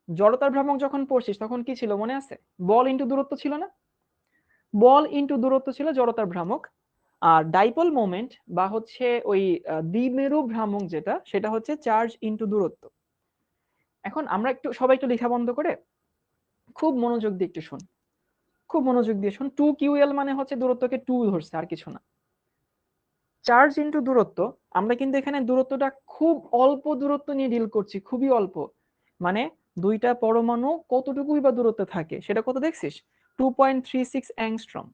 S1: জড়তার ভ্রামক যখন পড়ছিস তখন কি ছিল মনে আছে? বল ইনটু দূরত্ব ছিল না? বল ইনটু দূরত্ব ছিল জড়তার ভ্রামক। আর ডাইপোল মোমেন্ট বা হচ্ছে ওই দ্বিমেরু ভ্রামক যেটা, সেটা হচ্ছে চার্জ ইনটু দূরত্ব। এখন আমরা একটু সবাই একটু লেখা বন্ধ করে খুব মনোযোগ দিয়ে একটু শুন, খুব মনোযোগ দিয়ে শুন। 2QL মানে হচ্ছে দূরত্বকে 2 ধরছে, আর কিছু না। চার্জ ইনটু দূরত্ব, আমরা কিন্তু এখানে দূরত্বটা খুব অল্প দূরত্ব নিয়ে ডিল করছি, খুবই অল্প। মানে দুইটা পরমাণু কতটুকুই বা দূরত্বে থাকে সেটা কত দেখছিস? 2.36 অ্যাংস্ট্রম,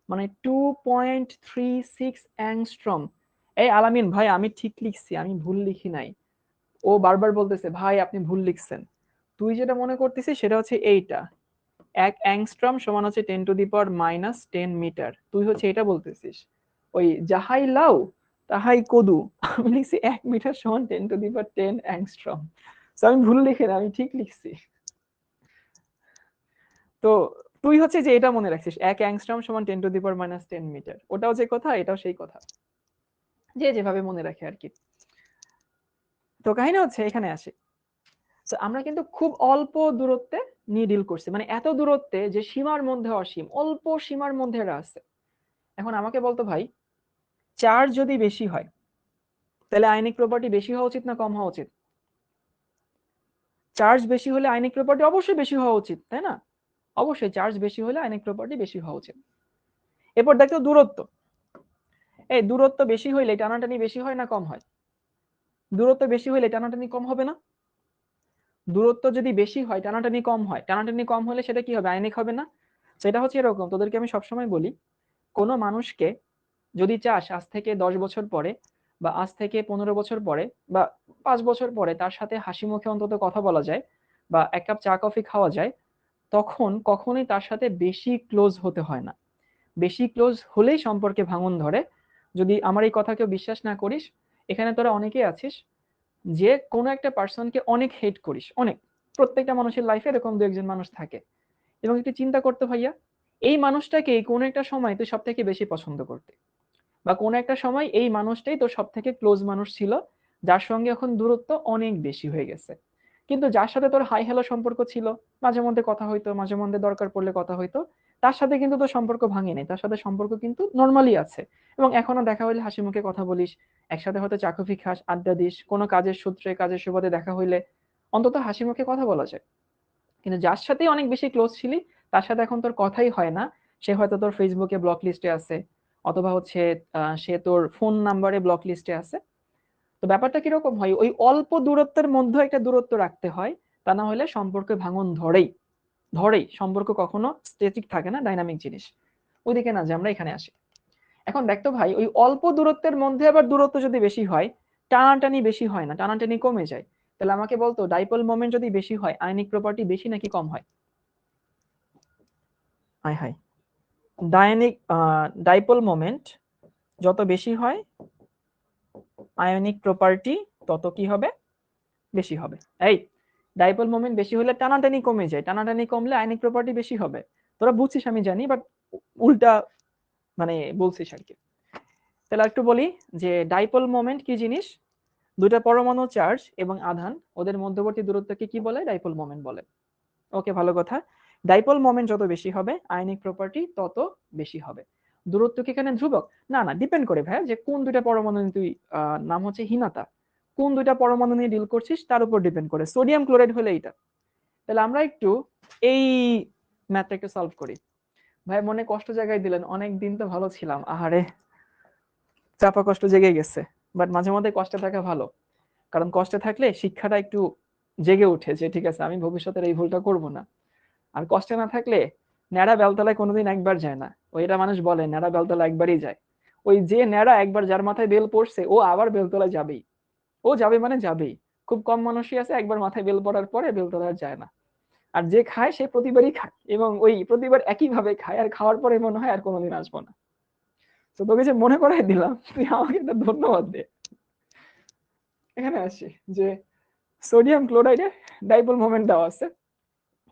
S1: মানে 2.36 অ্যাংস্ট্রম। এই আলামিন ভাই আমি ঠিক লিখছি, আমি ভুল লিখি নাই। ও বারবার বলতেছে ভাই আপনি ভুল লিখছেন। তুই যেটা মনে করতেছিস সেটা হচ্ছে এইটা, 1 অ্যাংস্ট্রম সমান হচ্ছে 10⁻⁻10 মিটার। তুই হচ্ছে এটা বলতেছিস, ওই যাহাই লাউ তাহাই কদু। আমি লিখছি 1 মিটার সমান 10⁻10 অ্যাংস্ট্রম। আমি ভুল লিখে না, আমি ঠিক লিখছি। তো তুই হচ্ছে যে এটা মনে রাখছিস 1 অ্যাংস্ট্রম সমান 10⁻10 মিটার, ওটাও যে কথা এটাও সেই কথা, যে যেভাবে মনে রাখে আর কি। তো কাহিনী হচ্ছে এখানে আসে, আমরা কিন্তু খুব অল্প দূরত্বে নিয়ে ডিল করছি, মানে এত দূরত্বে যে সীমার মধ্যে অসীম, অল্প সীমার মধ্যে এরা আছে। এখন আমাকে বলতো ভাই, চার্জ যদি বেশি হয় তাহলে আইনিক প্রপার্টি বেশি হওয়া উচিত না কম হওয়া উচিত? চার্জ বেশি হলে আইনিক প্রপার্টি অবশ্যই বেশি হওয়া উচিত, তাই না? অবশ্যই চার্জ বেশি হলে আইনিক প্রপার্টি বেশি হওয়া উচিত। এরপর দেখো দূরত্ব, এই দূরত্ব বেশি হইলে টানাটানি বেশি হয় না কম হয়? দূরত্ব বেশি হইলে টানাটানি কম হবে না? দূরত্ব যদি বেশি হয় টানাটানি কম হয়, টানাটানি কম হলে সেটা কি হবে, আইনিক হবে না? সেটা হচ্ছে এরকম, তোদেরকে আমি সবসময় বলি, কোনো মানুষকে যদি চাস আজ থেকে 10 বছর পরে বা আজ থেকে 15 বছর পরে বা 5 বছর পরে তার সাথে হাসি মুখে অন্তত কথা বলা যায় বা 1 কাপ চা কফি খাওয়া যায়, তখন কখনোই তার সাথে বেশি ক্লোজ হতে হয় না। বেশি ক্লোজ হলেই সম্পর্কে ভাঙন ধরে। যদি আমার এই কথা কেউ বিশ্বাস না করিস, এখানে তোরা অনেকেই আছিস যে কোনো একটা পার্সনকে অনেক হেট করিস, অনেক, প্রত্যেকটা মানুষের লাইফে এরকম 2-1 জন মানুষ থাকে। এবং একটু চিন্তা করতে ভাইয়া, এই মানুষটাকে কোনো একটা সময় তুই সব থেকে বেশি পছন্দ করতে, বা কোনো একটা সময় এই মানুষটাই তোর সব থেকে ক্লোজ মানুষ ছিল, যার সঙ্গে এখন দূরত্ব অনেক বেশি হয়ে গেছে। কিন্তু যার সাথে তোর হাই হ্যালো সম্পর্ক ছিল, মাঝে মধ্যে কথা হইতো, মাঝে মধ্যে দরকার পড়লে কথা হইতো, তার সাথে কিন্তু তোর সম্পর্ক ভাঙেনি, তার সাথে সম্পর্ক কিন্তু নর্মালি আছে। এবং এখনো দেখা হইলে হাসি মুখে কথা বলিস, একসাথে হয়তো চা কফি খাস, আড্ডা দিস, কোনো কাজের সূত্রে কাজের সুবাদে দেখা হইলে অন্তত হাসি মুখে কথা বলা যায়। কিন্তু যার সাথেই অনেক বেশি ক্লোজ ছিলি, তার সাথে এখন তোর কথাই হয় না, সে হয়তো তোর ফেসবুকে ব্লক লিস্টে আছে, অথবা হচ্ছে সে তোর ফোন নাম্বারে ব্লক লিস্টে আছে। তো ব্যাপারটা কিরকম হয়, ওই অল্প দূরত্বের মধ্যে একটা দূরত্ব রাখতে হয়, তা না হলে সম্পর্কে ভাঙন ধরেই, ধরেই। সম্পর্ক কখনো স্ট্যাটিক থাকে না, ডাইনামিক জিনিস। ওইদিকে না যে আমরা এখানে আসি। এখন দেখতো ভাই, ওই অল্প দূরত্বের মধ্যে আবার দূরত্ব যদি বেশি হয়, টানাটানি বেশি হয় না, টানাটানি কমে যায়। তাহলে আমাকে বলতো ডাইপোল মোমেন্ট যদি বেশি হয় আয়নিক প্রপার্টি বেশি নাকি কম হয়? হাই হাই, ডাইপোল মোমেন্ট যত বেশি হয় আয়নিক প্রপার্টি তত কি হবে, বেশি হবে। এই ডাইপোল মোমেন্ট বেশি হলে টানাটানি কমে যায়, টানাটানি কমলে আয়নিক প্রপার্টি বেশি হবে। তোরা বুঝছিস আমি জানি, বাট উল্টা মানে বলছিস আর কি। তাহলে একটু বলি যে ডাইপোল মোমেন্ট কি জিনিস, দুইটা পরমাণু চার্জ এবং আধান ওদের মধ্যবর্তী দূরত্বকে কি বলে, ডাইপোল মোমেন্ট বলে। ওকে, ভালো কথা। ডাইপোল মোমেন্ট যত বেশি হবে আয়নিক প্রপার্টি তত বেশি হবে। দূরত্ব কি এখানে ধ্রুবক? না না, ডিপেন্ড করে ভাই যে কোন দুইটা পরমাণু নিয়ে তুই, নাম হচ্ছে হিনাতা, কোন দুইটা পরমাণু নিয়ে ডিল করছিস তার উপর ডিপেন্ড করে। সোডিয়াম ক্লোরাইড হলে এটা। তাহলে আমরা একটু এই ম্যাথটা একটু সলভ করি। ভাই মনে কষ্ট জায়গায় দিলেন, অনেক দিন তো ভালো ছিলাম, আহারে চাপা কষ্ট জেগে গেছে। বাট মাঝে মধ্যে কষ্টে থাকা ভালো, কারণ কষ্টে থাকলে শিক্ষাটা একটু জেগে উঠে যে ঠিক আছে আমি ভবিষ্যতের এই ভুলটা করব না। আর কষ্টে না থাকলে ন্যাড়া বেলতলায় কোনোদিন একবার যায় না, ওইটা মানুষ বলে ন্যাড়া বেলতলা একবারই যায়। ওই যে ন্যাড়া একবার যার মাথায় বেল পড়ছে ও আবার বেলতলায় যাবেই, ও যাবে মানে যাবেই। খুব কম মানুষই আছে একবার মাথায় বেল পড়ার পরে বেলতলায় যায় না। আর যে খায় সে প্রতিবারই খায়, এবং ওই প্রতিবার একই ভাবে খায়, আর খাওয়ার পরে মনে হয় আর কোনোদিন আসবো না। তো তোকে যে মনে করাই দিলাম, তুই আমাকে একটা ধন্যবাদ দে। এখানে আসি যে সোডিয়াম ক্লোরাইডে ডাইপোল মোমেন্ট দেওয়া আছে,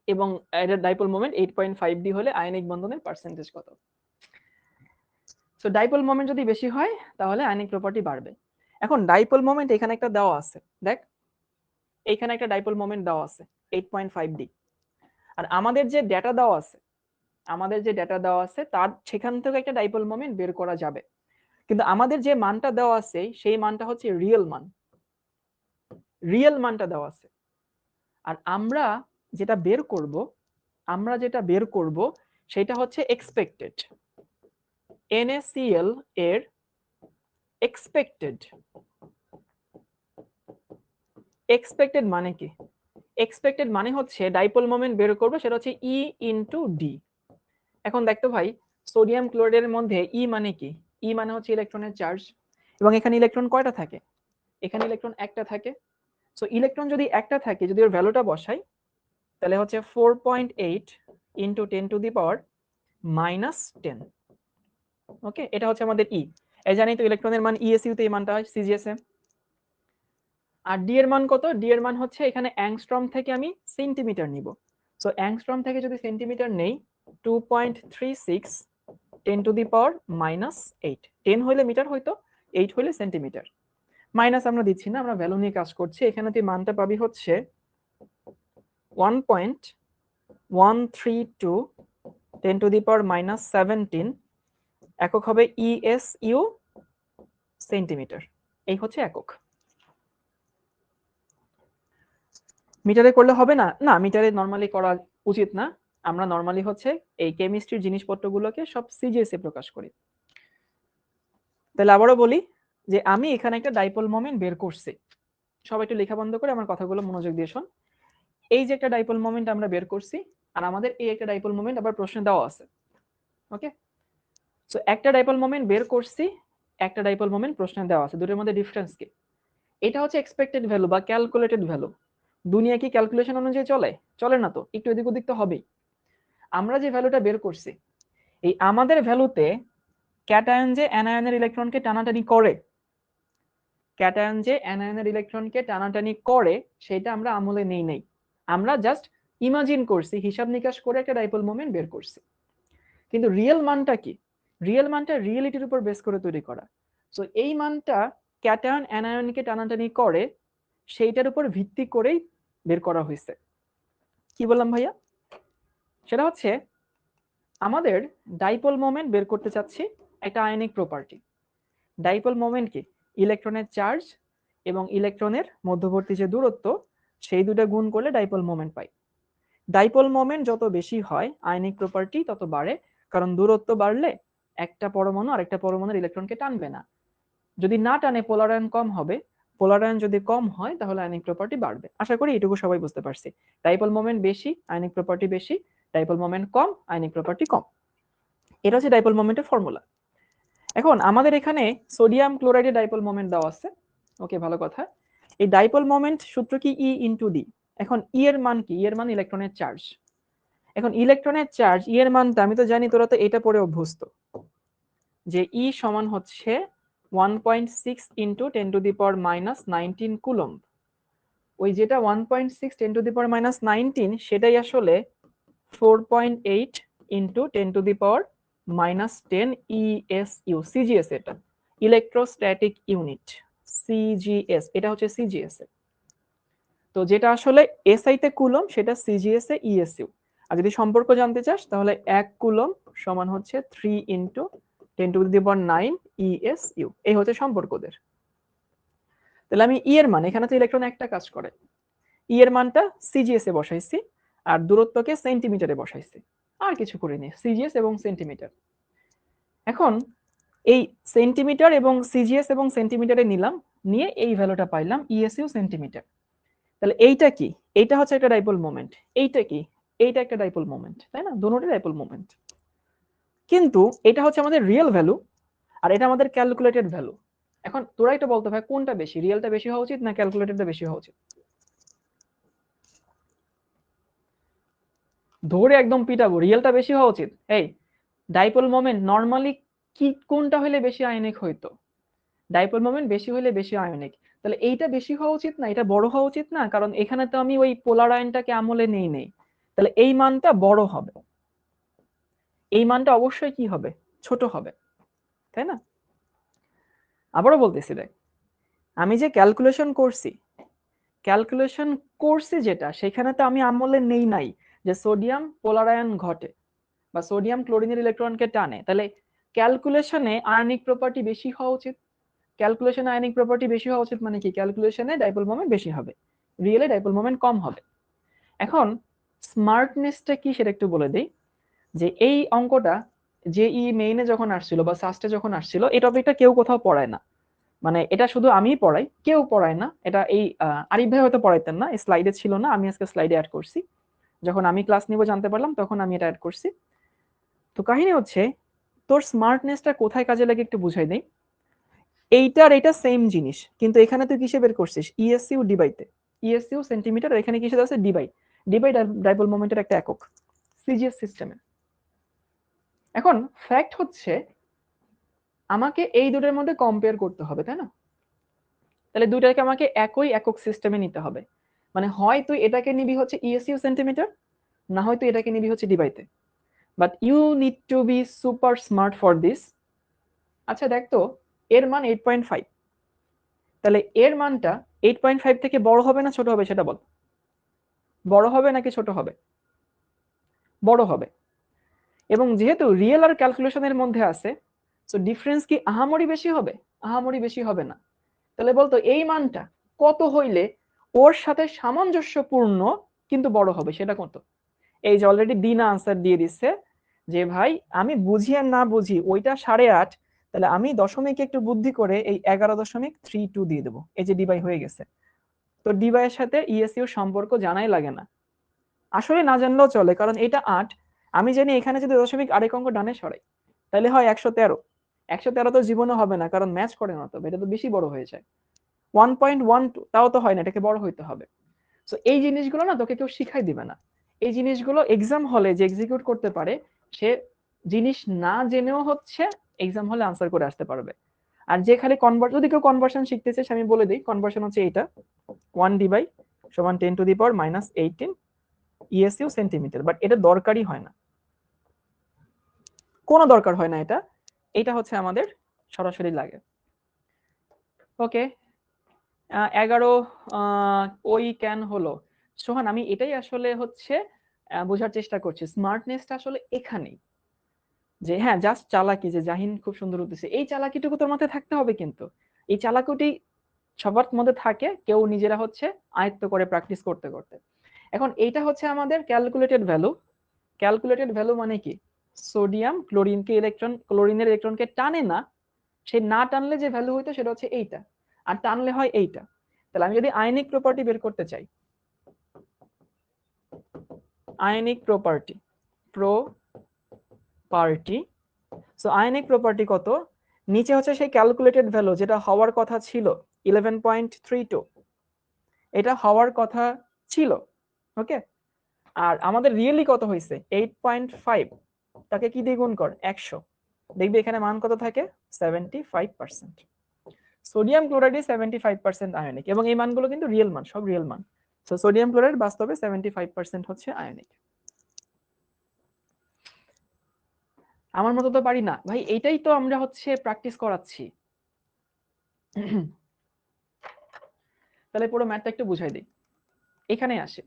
S1: এবং এটার ডাইপোল মোমেন্ট 8.5 ডি হলে আয়নিক বন্ধনের পার্সেন্টেজ কত। সো ডাইপোল মোমেন্ট যদি বেশি হয় তাহলে আয়নিক প্রপার্টি বাড়বে। এখন ডাইপোল মোমেন্ট এখানে একটা দেওয়া আছে, দেখ এইখানে একটা ডাইপোল মোমেন্ট দেওয়া আছে 8.5 ডি। আর আমাদের যে ডেটা দেওয়া আছে, আমাদের যে ডেটা দেওয়া আছে তার সেখান থেকে একটা ডাইপোল মোমেন্ট বের করা যাবে। কিন্তু আমাদের যে মানটা দেওয়া আছে সেই মানটা হচ্ছে রিয়েল মান, রিয়েল মানটা দেওয়া আছে। আর আমরা যেটা বের করব, আমরা যেটা বের করব সেটা হচ্ছে এক্সপেক্টেড, NaCl এর এক্সপেক্টেড। এক্সপেক্টেড মানে কি? এক্সপেক্টেড মানে হচ্ছে ডাইপোল মোমেন্ট বের করব, সেটা হচ্ছে E ইনটু ডি। এখন দেখতো ভাই, সোডিয়াম ক্লোরাইডের মধ্যে ই মানে কি? ই মানে হচ্ছে ইলেকট্রনের চার্জ, এবং এখানে ইলেকট্রন কয়টা থাকে? এখানে ইলেকট্রন একটা থাকে। সো ইলেকট্রন যদি একটা থাকে, যদি ওর ভ্যালুটা বসাই, তাহলে হচ্ছে 4.8 ইন্টু 10⁻⁻10। ওকে, এটা হচ্ছে আমাদের ই। এই জানি তো ইলেকট্রনের মান ইএসইউ তে এই মানটা হয় সিজিএস এ। আর ডি এর মান কত? ডি এর মান হচ্ছে এখানে অ্যাংস্ট্রম থেকে আমি সেন্টিমিটার নিব। সো অ্যাংস্ট্রম থেকে যদি সেন্টিমিটার নেই, 2.36 10⁻⁻8। 10 হইলে মিটার হইতো, 8 হইলে সেন্টিমিটার। মাইনাস আমরা দিচ্ছি না, আমরা ভ্যালু নিয়ে কাজ করছি। এখানে তুই মানটা পাবি হচ্ছে 1.132 10⁻⁻17, একক হবে ইএসইউ সেন্টিমিটার। এই হচ্ছে একক। মিটারে করলে হবে না? না, মিটারে নরমালি করা উচিত না। আমরা নরমালি হচ্ছে এই কেমিস্ট্রির জিনিসপত্রগুলোকে সব সিজিএস এ প্রকাশ করি। তাহলে আবারও বলি যে আমি এখানে একটা ডাইপোল মোমেন্ট বের করছি। সবাই একটু লেখা বন্ধ করে আমার কথাগুলো মনোযোগ দিয়ে শোন। এই যে একটা ডাইপোল মোমেন্ট আমরা বের করছি, আর আমাদের এই একটা ডাইপোল মোমেন্ট আবার প্রশ্নে দেওয়া আছে। ওকে, সো একটা ডাইপোল মোমেন্ট বের করছি, একটা ডাইপোল মোমেন্ট প্রশ্নে দেওয়া আছে, দুটোর মধ্যে ডিফারেন্স কি? এটা হচ্ছে এক্সপেক্টেড ভ্যালু বা ক্যালকুলেটেড ভ্যালু। দুনিয়া কি ক্যালকুলেশন অনুযায়ী চলে? চলে না তো, একটু এদিক ওদিক তো হবেই। আমরা যে ভ্যালুটা বের করছি, এই আমাদের ভ্যালুতে ক্যাটায়ন যে অ্যানায়নের ইলেকট্রনকে টানাটানি করে, ক্যাটায়ন যে অ্যানায়নের ইলেকট্রনকে টানাটানি করে, সেটা আমরা আমলে নেই নাই। আমরা জাস্ট ইমাজিন করছি, হিসাব নিকাশ করে একটা ডাইপোল মোমেন্ট বের করছি। কিন্তু রিয়েল মানটা কি? রিয়েল মানটা রিয়েলিটির উপর বেস করে তৈরি করা। সো এই মানটা ক্যাটায়ন অ্যানায়নকে টানাটানি করে, সেইটার উপর ভিত্তি করেই বের করা হয়েছে। কি বললাম ভাইয়া? সেটা হচ্ছে আমাদের ডাইপোল মোমেন্ট বের করতে চাচ্ছি একটা আয়নিক প্রপার্টি। ডাইপোল মোমেন্ট কি? ইলেকট্রনের চার্জ এবং ইলেকট্রনের মধ্যবর্তী যে দূরত্ব, সেই দুটো গুণ করলে ডাইপোল মোমেন্ট পাই। ডাইপোল মোমেন্ট যত বেশি হয়, আয়নিক প্রপার্টি তত বাড়ে, কারণ দূরত্ব বাড়লে একটা পরমাণু আরেকটা পরমাণুর ইলেকট্রনকে টানবে না। যদি না টানে, পোলারায়ন কম হবে। পোলারায়ন যদি কম হয়, তাহলে আয়নিক প্রপার্টি বাড়বে। আশা করি এটুকু সবাই বুঝতে পারছি। ডাইপোল মোমেন্ট বেশি, আয়নিক প্রপার্টি বেশি। ডাইপোল মোমেন্ট কম, আয়নিক প্রপার্টি কম। এটা হচ্ছে ডাইপোল মোমেন্টের ফর্মুলা। এখন আমাদের এখানে সোডিয়াম ক্লোরাইডের ডাইপোল মোমেন্ট দেওয়া আছে। ওকে, ভালো কথা। এই ডাইপোল মোমেন্ট সূত্র কি? ই ইন্টু ডি। এখন ই এর মান কি? ই এর মান ইলেকট্রনের চার্জ। এখন ইলেকট্রনের চার্জ, ই এর মানটা আমি তো জানি, তোরা তো এটা পড়ে অভ্যস্ত, যে ই সমান হচ্ছে 1.6 ইন্টু 10⁻⁻19 কুলম্ব। ওই যেটা 1.6 10⁻⁻19, সেটাই আসলে 4.8 ইন্টু 10⁻⁻10 ইএসইউ সিজিএস। এটা ইলেকট্রোস্ট্যাটিক ইউনিট, সিজিএস। এটা হচ্ছে সিজিএস এ। তো যেটা আসলে এসআই তে কুলম, সেটা সিজিএস এ ইএসইউ। আর যদি সম্পর্ক জানতে চাস, তাহলে 1 কুলম সমান হচ্ছে 3 ইন্টু 10⁹ ইএসইউ। এই হচ্ছে সম্পর্কদের। তাহলে আমি ই এর মান, এখানে তো ইলেকট্রন একটা কাজ করে, ই এর মানটা সিজিএস এ বসাইছি, আর দূরত্বকে সেন্টিমিটারে বসাইছি, আর কিছু করিনি, সিজিএস এবং সেন্টিমিটার। এখন এই সেন্টিমিটার এবং সিজিএস এবং সেন্টিমিটারে নিলাম, নিয়ে এই ভ্যালুটা পাইলাম ইএসইউ সেন্টিমিটার। তাহলে এইটা কি? এইটা হচ্ছে একটা ডাইপোল মোমেন্ট। এইটা কি? এইটা একটা ডাইপোল মোমেন্ট, তাই না? দুটোই ডাইপোল মোমেন্ট। কিন্তু এটা হচ্ছে আমাদের রিয়েল ভ্যালু, আর এটা আমাদের ক্যালকুলেটেড ভ্যালু। এখন তোরা এটা বলতে ভাই, কোনটা বেশি? রিয়েলটা বেশি হওয়া উচিত না ক্যালকুলেটেডটা বেশি হওয়া উচিত? ধরে একদম পিটাবো, রিয়েলটা বেশি হওয়া উচিত। এই ডাইপোল মোমেন্ট নরমালি কি কোনটা হলে বেশি আয়নিক হইতো? ডাইপোল মোমেন্ট বেশি হলে বেশি আয়নিক। তাহলে এইটা বেশি হওয়া উচিত না? এটা বড় হওয়া উচিত না? কারণ এখানে তো আমি ওই পোলার আয়নটাকে আমলে নেই। তাহলে এই মানটা বড় হবে, এই মানটা অবশ্যই কি হবে? ছোট হবে, তাই না? আবারও বলতেছি, দেখ, আমি যে ক্যালকুলেশন করছি যেটা, সেখানে তো আমি আমলে নেই নাই যে সোডিয়াম পোলারায়ন ঘটে বা সোডিয়াম ক্লোরিনের ইলেকট্রনকে টানে। তাহলে ক্যালকুলেশনে আয়নিক প্রপার্টি বেশি হওয়া উচিত। ক্যালকুলেশনে আয়নিক প্রপার্টি বেশি হওয়া উচিত মানে কি? ক্যালকুলেশনে ডাইপোল মোমেন্ট বেশি হবে, রিয়েলে ডাইপোল মোমেন্ট কম হবে। এখন স্মার্টনেসটা কি সেটা একটু বলে দেই, যে এই অঙ্কটা জেই মেইনে যখন আসছিল বা সাস্টে যখন আসছিল, এই টপিকটা কেউ কোথাও পড়ায় না। মানে এটা শুধু আমিই পড়াই, কেউ পড়ায় না এটা। এই আরিফ ভাই হয়তো পড়াইতেন না, স্লাইডে ছিল না, আমি আজকে স্লাইডে অ্যাড করছি। যখন আমি ক্লাস নিব জানতে পারলাম, তখন আমি এটা অ্যাড করছি। তো কাহিনী হচ্ছে তোর স্মার্টনেসটা কোথায় কাজে লাগে একটু বুঝাই দেই। এইটার এটা সেম জিনিস, কিন্তু এখানে তুই কিসে বের করছিস? ইএসইউ ডিবাইতে। ইএসইউ সেন্টিমিটার, আর এখানে কিসে আছে? ডিবাই। ডিবাই ডাইপোল মোমেন্টের একটা একক সিজিএস সিস্টেমে। এখন ফ্যাক্ট হচ্ছে আমাকে এই দুটোর মধ্যে কম্পেয়ার করতে হবে, তাই না? তাহলে দুইটাকে আমাকে একই একক সিস্টেমে নিতে হবে। মানে হয় তুই এটাকে নিবি হচ্ছে ইএসইউ সেন্টিমিটার, না হয় তুই এটাকে নিবি হচ্ছে ডিবাইতে। But you need to be super smart for this. আচ্ছা দেখ তো, এর মান 8.5, তাহলে এর মানটা 8.5 থেকে বড় হবে না ছোট হবে সেটা বল। বড় হবে নাকি ছোট হবে? বড় হবে। এবং যেহেতু রিয়েল আর ক্যালকুলেশনের মধ্যে আছে, সো ডিফারেন্স কি আহামরি বেশি হবে? আহামরি বেশি হবে না। তাহলে বলতো এই মানটা কত হইলে ওর সাথে সামঞ্জস্যপূর্ণ কিন্তু বড় হবে, সেটা কত? এই যে অলরেডি দিনা আনসার দিয়ে দিচ্ছে যে ভাই আমি বুঝি আর না বুঝি ওইটা 8.5, তাহলে আমি দশমিক একটু বুদ্ধি করে এই 11.32 দিয়ে দেবো। এই যে ডিবাই হয়ে গেছে। তো ডিবাই এর সাথে ইএসইউ সম্পর্ক জানাই লাগে না, আসলে না জানলেও চলে, কারণ এটা 8। আমি জানি এখানে যদি দশমিক আরেক অঙ্ক ডানে সরাই তাহলে হয় 113। 113 তো জীবনে হবে না, কারণ ম্যাচ করে না, তো এটা তো বেশি বড় হয়ে যায়। 1.12 তাও তো হয় না, এটাকে বড় হইতে হবে। তো এই জিনিসগুলো না তোকে কেউ শিখাই দিবে না। এই জিনিসগুলো এক্সাম হলে যে এক্সিকিউট করতে পারে সে জিনিস না জেনেও হচ্ছে এক্সাম হলে আনসার করে আসতে পারবে। আর যে খালি যদি কেউ কনভার্সন শিখতে চায়, আমি বলে দিই কনভার্সন হচ্ছে এটা 1 ডিভাই সমান 10⁻⁻18 ইএসইউ সেন্টিমিটার। বাট এটা দরকারই হয় না, কোনো দরকার হয় না এটা। এটা হচ্ছে আমাদের সরাসরি লাগে। ওকে, 11 ওই ক্যান হলো। সোহান আমি এটাই আসলে হচ্ছে বোঝার চেষ্টা করছি, স্মার্টনেসটা আসলে এখানেই। যে হ্যাঁ জাস্ট চালাকি, যে জাহিন খুব সুন্দর উঠতেছে, এই চালাকিটুকু তোর মাথায় থাকতে হবে, কিন্তু এই চালাকিটি সবার মধ্যে থাকে, কেউ নিজেরা হচ্ছে আয়ত্ত করে প্র্যাকটিস করতে করতে। এখন এইটা হচ্ছে আমাদের ক্যালকুলেটেড ভ্যালু। ক্যালকুলেটেড ভ্যালু মানে কি? সোডিয়াম ক্লোরিনের ইলেকট্রনকে টানে না, সে না টানলে যে ভ্যালু হইতো সেটা হচ্ছে এইটা, আর টানলে হয় এইটা। তাহলে আমি যদি আয়নিক প্রপার্টি বের করতে চাই, ionic property so ionic property কত? নিচে হচ্ছে সেই ক্যালকুলেটেড ভ্যালু যেটা হওয়ার কথা ছিল 11.32, এটা হওয়ার কথা ছিল। ওকে, আর আমাদের রিয়েলি কত হয়েছে 8.5, তাকে কি দিয়ে গুণ কর 100, দেখবি এখানে মান কত থাকে 75%। সোডিয়াম ক্লোরাইড 75% আয়নিক, এবং এই মানগুলো কিন্তু রিয়েল মান, সব রিয়েল মান। সো সোডিয়াম ক্লোরাইড বাস্তবে 75% হচ্ছে আয়নিক। আমার মতো তো পারি না ভাই, এইটাই তো আমরা হচ্ছে প্র্যাকটিস করাচ্ছি। তাহলে পুরো ম্যাথটা একটু বুঝাই দিই। এখানে আসে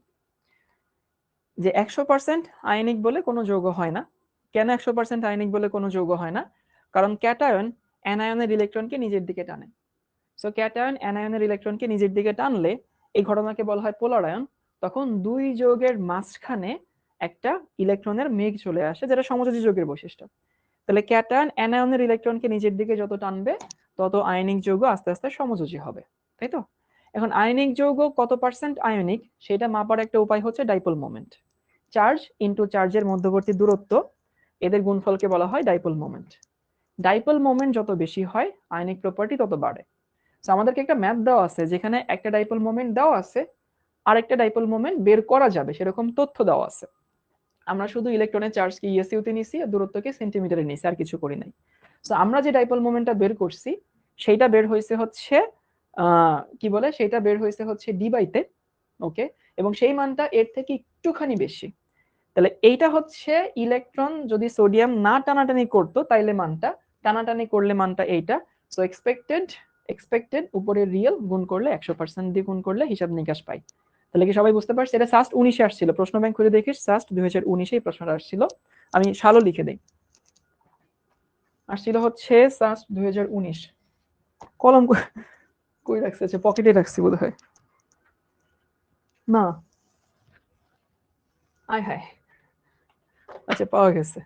S1: যে 100% আয়নিক বলে কোনো যৌগ হয় না। কেন 100% আয়নিক বলে কোনো যৌগ হয় না? কারণ ক্যাটায়ন অ্যানায়নের ইলেকট্রনকে নিজের দিকে টানে। সো ক্যাটায়ন অ্যানায়নের ইলেকট্রনকে নিজের দিকে টানলে এই ঘটনাকে বলা হয় পোলার আয়ন। তখন দুই যৌগের মাঝখানে একটা ইলেকট্রনের মেঘ চলে আসে, যেটা সমযোজী যৌগের বৈশিষ্ট্য। তাহলে ক্যাটায়ন অ্যানায়নের ইলেকট্রনকে নিজের দিকে যত টানবে তত আয়নিক যৌগ আস্তে আস্তে সমযোজী হবে, তাই তো? এখন আয়নিক যৌগ কত পার্সেন্ট আয়নিক সেটা মাপার একটা উপায় হচ্ছে ডাইপোল মোমেন্ট। চার্জ ইনটু চার্জের মধ্যবর্তী দূরত্ব, এদের গুণফলকে বলা হয় ডাইপোল মোমেন্ট। ডাইপোল মোমেন্ট যত বেশি হয় আয়নিক প্রপার্টি তত বাড়ে। সো আমাদেরকে একটা ম্যাথ দেওয়া আছে যেখানে একটা ডাইপোল মোমেন্ট দেওয়া আছে, আরেকটা ডাইপোল মোমেন্ট বের করা যাবে সেরকম তথ্য দেওয়া আছে। আমরা শুধু ইলেকট্রনের চার্জকে ইএসইউ তে নিছি আর দূরত্বকে সেন্টিমিটারে নিছি, আর কিছু করি নাই। সো আমরা যে ডাইপোল মোমেন্টটা বের করছি সেইটা বের হয়েছে হচ্ছে কি বলে, সেইটা বের হয়েছে হচ্ছে ডিবাইতে। ওকে, এবং সেই মানটা এর থেকে একটুখানি বেশি। তাহলে এইটা হচ্ছে ইলেকট্রন যদি সোডিয়াম না টানাটানি করতো তাইলে মানটা, টানাটানি করলে মানটা এইটা। সো এক্সপেক্টেড উপরে রিয়েল গুণ করলে 100% দিয়ে গুণ করলে হিসাব নিকাশ পাই। তাহলে কি সবাই বুঝতে পারছে? এটা সাস্ট 19-এ আসছিল, প্রশ্ন ব্যাংক খুলে দেখিস, সাস্ট 2019-এ এই প্রশ্নটা আসছিল। আমি সালও লিখে দেই, আসছিল হচ্ছে সাস্ট 2019। কলম কই রাখছে? আচ্ছা পকেটে রাখছি বোধহয়। না, আয় হায়, আচ্ছা পাওয়া গেছে।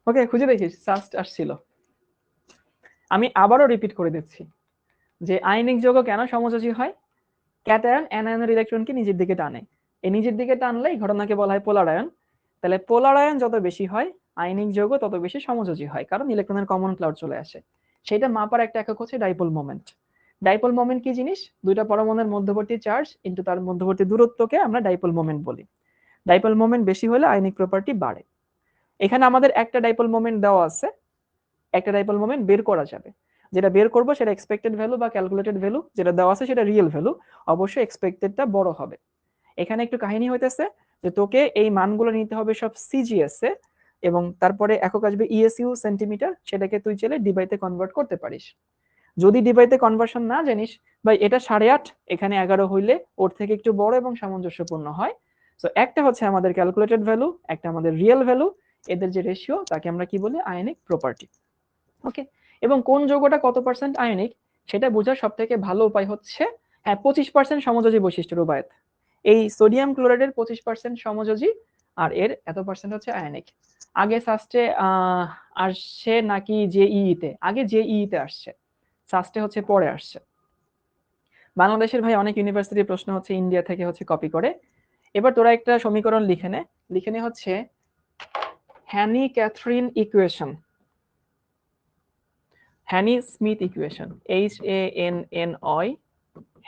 S1: ওকে, খুঁজে দেখিস, সাস্ট আসছিল। আমি আবারও রিপিট করে দিচ্ছি যে আয়নিক যৌগ কেন সমযোজী হয়? ক্যাটায়ন অ্যানায়নের ইলেকট্রনকে নিজের দিকে টানে। এই নিজের দিকে টানলে এই ঘটনাকে বলা হয় পোলার আয়ন। তাহলে পোলার আয়ন যত বেশি হয় আয়নিক যৌগ তত বেশি সমযোজী হয়, কারণ ইলেকট্রনের কমন ক্লাউড চলে আসে। সেটা মাপার একটা একক হচ্ছে ডাইপোল মোমেন্ট। ডাইপোল মোমেন্ট কি জিনিস? দুইটা পরমাণুর মধ্যবর্তী চার্জ ইনটু তার মধ্যবর্তী দূরত্বকে আমরা ডাইপোল মোমেন্ট বলি। ডাইপোল মোমেন্ট বেশি হলে আয়নিক প্রপার্টি বাড়ে। এখানে আমাদের একটা ডাইপোল মোমেন্ট দেওয়া আছে, একটা ডাইপোল মোমেন্ট বের করা যাবে। যেটা বের করব সেটা এক্সপেক্টেড ভ্যালু বা ক্যালকুলেটেড ভ্যালু, যেটা দেওয়া আছে সেটা রিয়েল ভ্যালু, অবশ্যই এক্সপেক্টেডটা বড় হবে। এখানে একটু কাহিনী হইতেছে যে তোকে এই মানগুলো নিতে হবে সব সিজিএস এ, এবং তারপরে একক আসবে ইএসইউ সেন্টিমিটার, সেটাকে তুই চাইলে ডিবাইতে কনভার্ট করতে পারিস। যদি ডিবাইতে কনভার্সন না জানিস, ভাই এটা 8.5 এখানে 11 হইলে ওর থেকে একটু বড় এবং সামঞ্জস্যপূর্ণ হয়। সো একটা হচ্ছে আমাদের ক্যালকুলেটেড ভ্যালু, একটা আমাদের রিয়েল ভ্যালু, এদের যে রেশিও তাকে আমরা কি বলি? Ionic property. ওকে, এবং কোন যৌগটা কত পার্সেন্ট আয়নিক সেটা বোঝার সব থেকে ভালো উপায় হচ্ছে 25% সমযোজী বৈশিষ্ট্য রূপায়ত। এই সোডিয়াম ক্লোরাইডের 25% সমযোজী, আর এর এত পার্সেন্ট হচ্ছে আয়নিক। আগে সাস্টে আসছে নাকি জেইইতে? আগে জেইইতে আসছে, সাস্টে হচ্ছে পরে আসছে। বাংলাদেশের ভাই অনেক ইউনিভার্সিটির প্রশ্ন হচ্ছে ইন্ডিয়া থেকে হচ্ছে কপি করে। এবার তোরা একটা সমীকরণ লিখে নে হচ্ছে Hanny Catherine equation, Hanny Smith equation, HANNY,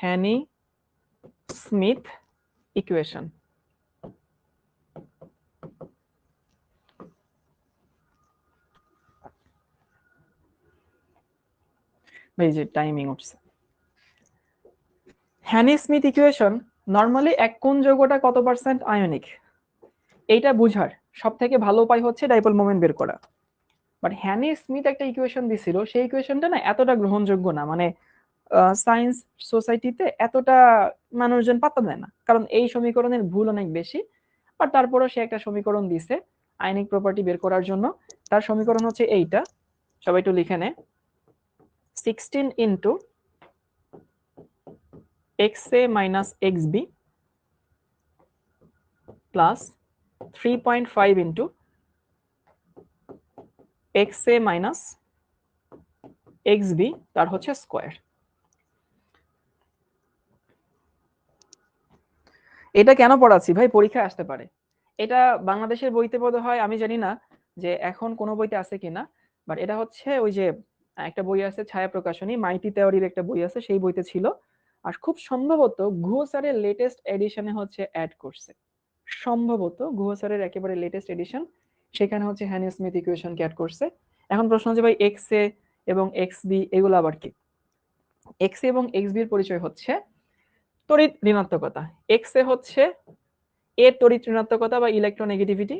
S1: Hanny Smith equation. এই যে টাইমিং উঠছে। হ্যানি স্মিথ ইকুয়েশন নরমালি এক কোন যৌগটা কত পার্সেন্ট আয়নিক এইটা বুঝার সব থেকে ভালো উপায় হচ্ছে ডাইপোল মোমেন্ট বের করা। বাট হ্যানি স্মিথ একটা ইকুয়েশন দিছিল, সেই ইকুয়েশনটা না এতটা গ্রহণযোগ্য না, মানে সায়েন্স সোসাইটিতে এতটা মানুষজন পাত্তা দেয় না, কারণ এই সমীকরণের ভুল অনেক বেশি। বাট তারপরেও সে একটা সমীকরণ দিছে আয়নিক প্রপার্টি বের করার জন্য। তার সমীকরণ হচ্ছে এইটা, সবাই একটু লিখে নে, 16 into XA minus XB plus 3.5 into XA minus XB তার হচ্ছে স্কয়ার। এটা কেন পড়াচ্ছি ভাই? পরীক্ষায় আসতে পারে। এটা বাংলাদেশের বইতে বোধ হয়, আমি জানি না যে এখন কোন বইতে আছে কিনা, বাট এটা হচ্ছে ওই যে একটা বই আছে ছায়া প্রকাশনী, মাইটি তেওয়ারির একটা বই আছে, সেই বইতে ছিল। আর খুব সম্ভবত গুহ স্যারের লেটেস্ট এডিশনে হচ্ছে অ্যাড করছে, সম্ভবত গুহ স্যারের একেবারে লেটেস্ট এডিশন, সেখানে হচ্ছে হ্যানি স্মিথ ইকুয়েশন অ্যাড করছে। এখন প্রশ্ন হচ্ছে ভাই এক্স এ এবং এক্স বি এগুলো আবার কি? এক্স এ এবং এক্স বি এর পরিচয় হচ্ছে তড়িৎ ঋণাত্মকতা। এক্স এ হচ্ছে এর তড়িৎ ঋণাত্মকতা বা ইলেকট্রোনেগেটিভিটি,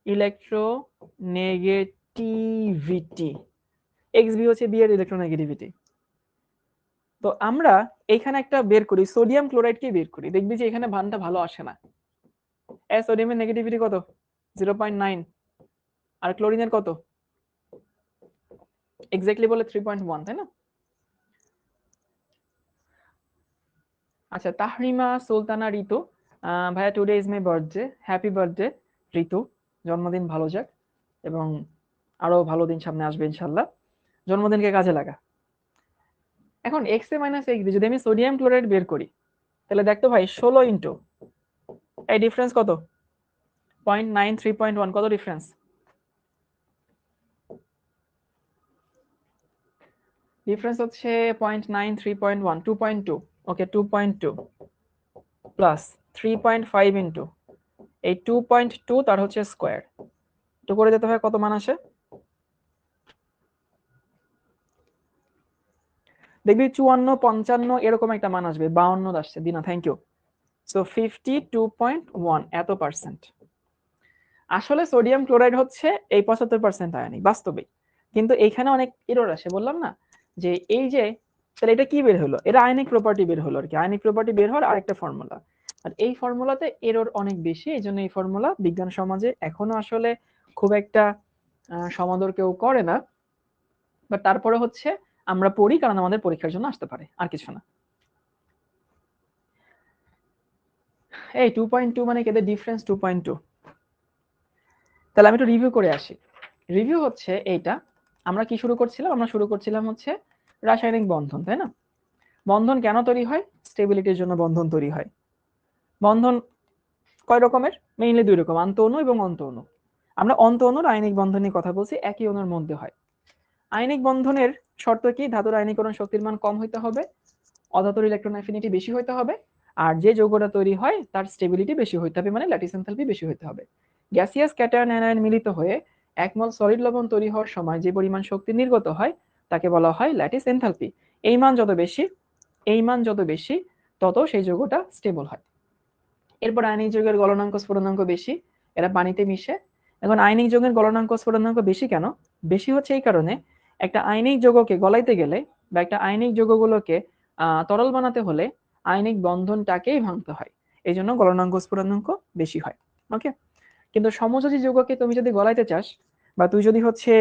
S1: ইলেকট্রোনেগেটিভিটি, এক্স বি হচ্ছে বি এর ইলেকট্রোনেগেটিভিটি। তো আমরা এখানে একটা বের করি, সোডিয়াম ক্লোরাইডকে বের করি, দেখবি যে এখানে ভানটা ভালো আসে না। সোডিয়ামের নেগেটিভিটি কত? 0.9, আর ক্লোরিনের কত? এক্স্যাক্টলি বলে 3.1, তাই না? আচ্ছা, তাহরিমা সুলতানা ঋতু, ভাইয়া today is my birthday, happy birthday Ritu, জন্মদিন ভালো যাক এবং আরো ভালো দিন সামনে আসবে ইনশাল্লাহ, জন্মদিনকে কাজে লাগা। এখন এক্স এ মাইনাস এক্স বি যদি আমি সোডিয়াম ক্লোরাইড বের করি, তাহলে দেখতো ভাই 16 ইন্টু এই ডিফারেন্স কত? 0.9 3.1, কত ডিফারেন্স? ডিফারেন্স হচ্ছে 0.9 3.1 2.2। ওকে, 2.2 প্লাস 3.5 ইন্টু এই 2.2 তার হচ্ছে স্কয়ার, তো করে দিতে হয় কত মান আসে? দেখবি 54 55 এরকম একটা মান আসবে, 52 আসছে দিনা, থ্যাংক ইউ। সো 52.1 এত পার্সেন্ট। আসলে সোডিয়াম ক্লোরাইড হচ্ছে এই 75% আয়নিক বাস্তবে, কিন্তু এইখানে অনেক এরর আসে, বললাম না যে এই যে, তাহলে এটা কি বের হলো? এটা আয়নিক প্রপার্টি বের হলো আর কি, আয়নিক প্রপার্টি বের হওয়ার আরেকটা ফর্মুলা। আর এই ফর্মুলাতে এরর অনেক বেশি, এই জন্য এই ফর্মুলা বিজ্ঞান সমাজে এখনো আসলে খুব একটা সমাদর কেউ করে না, বাট তারপরে হচ্ছে আমরা পড়ি কারণ আমাদের পরীক্ষার জন্য আসতে পারে, আর কিছু না। এই 2.2 মানে কেদের ডিফারেন্স 2.2। তাহলে আমি একটু রিভিউ করে আসি। রিভিউ হচ্ছে এইটা, আমরা কি শুরু করছিলাম? আমরা শুরু করছিলাম হচ্ছে রাসায়নিক বন্ধন, তাই না? বন্ধন কেন তৈরি হয়? স্টেবিলিটির জন্য বন্ধন তৈরি হয়। বন্ধন কয় রকমের? মেইনলি দুই রকম, আন্ত অণু এবং অন্ত অণু। আমরা অন্ত অণুর আয়নিক বন্ধন নিয়ে কথা বলছি, একই অণুর মধ্যে হয়। আয়নিক বন্ধনের শর্ত কি? ধাতুর আয়নীকরণ শক্তির মান কম হইতে হবে, অধাতুর ইলেকট্রন অ্যাফিনিটি বেশি হইতে হবে, আর যে যৌগটা তৈরি হয় তার স্টেবিলিটি বেশি হইতে হবে, মানে ল্যাটিস এনথালপি বেশি হইতে হবে। গ্যাসিয়াস ক্যাটায়ন অ্যানায়ন মিলিত হয়ে এক মল সলিড লবণ তৈরি হওয়ার সময় যে পরিমাণ শক্তি নির্গত হয় তাকে বলা হয় ল্যাটিস এনথালপি। এই মান যত বেশি তত সেই যৌগটা স্টেবল হয়। এরপর আয়নিক যৌগের গলনাঙ্ক স্ফুটনাঙ্ক বেশি, এরা পানিতে মিশে। এখন আয়নিক যৌগের গলনাঙ্ক স্ফুটনাঙ্ক বেশি কেন? বেশি হচ্ছে এই কারণে, একটা আয়নিক যৌগকে গলাইতে গেলে বা একটা আয়নিক যৌগগুলোকে তরল বানাতে হলে আয়নিক বন্ধনটাকেই ভাঙতে হয়, এই জন্য গলনাঙ্ক স্ফুটনাঙ্ক বেশি হয়। ওকে, কিন্তু সমযোজী যৌগকে তুমি যদি গলাইতে চাস বা তুই যদি হচ্ছে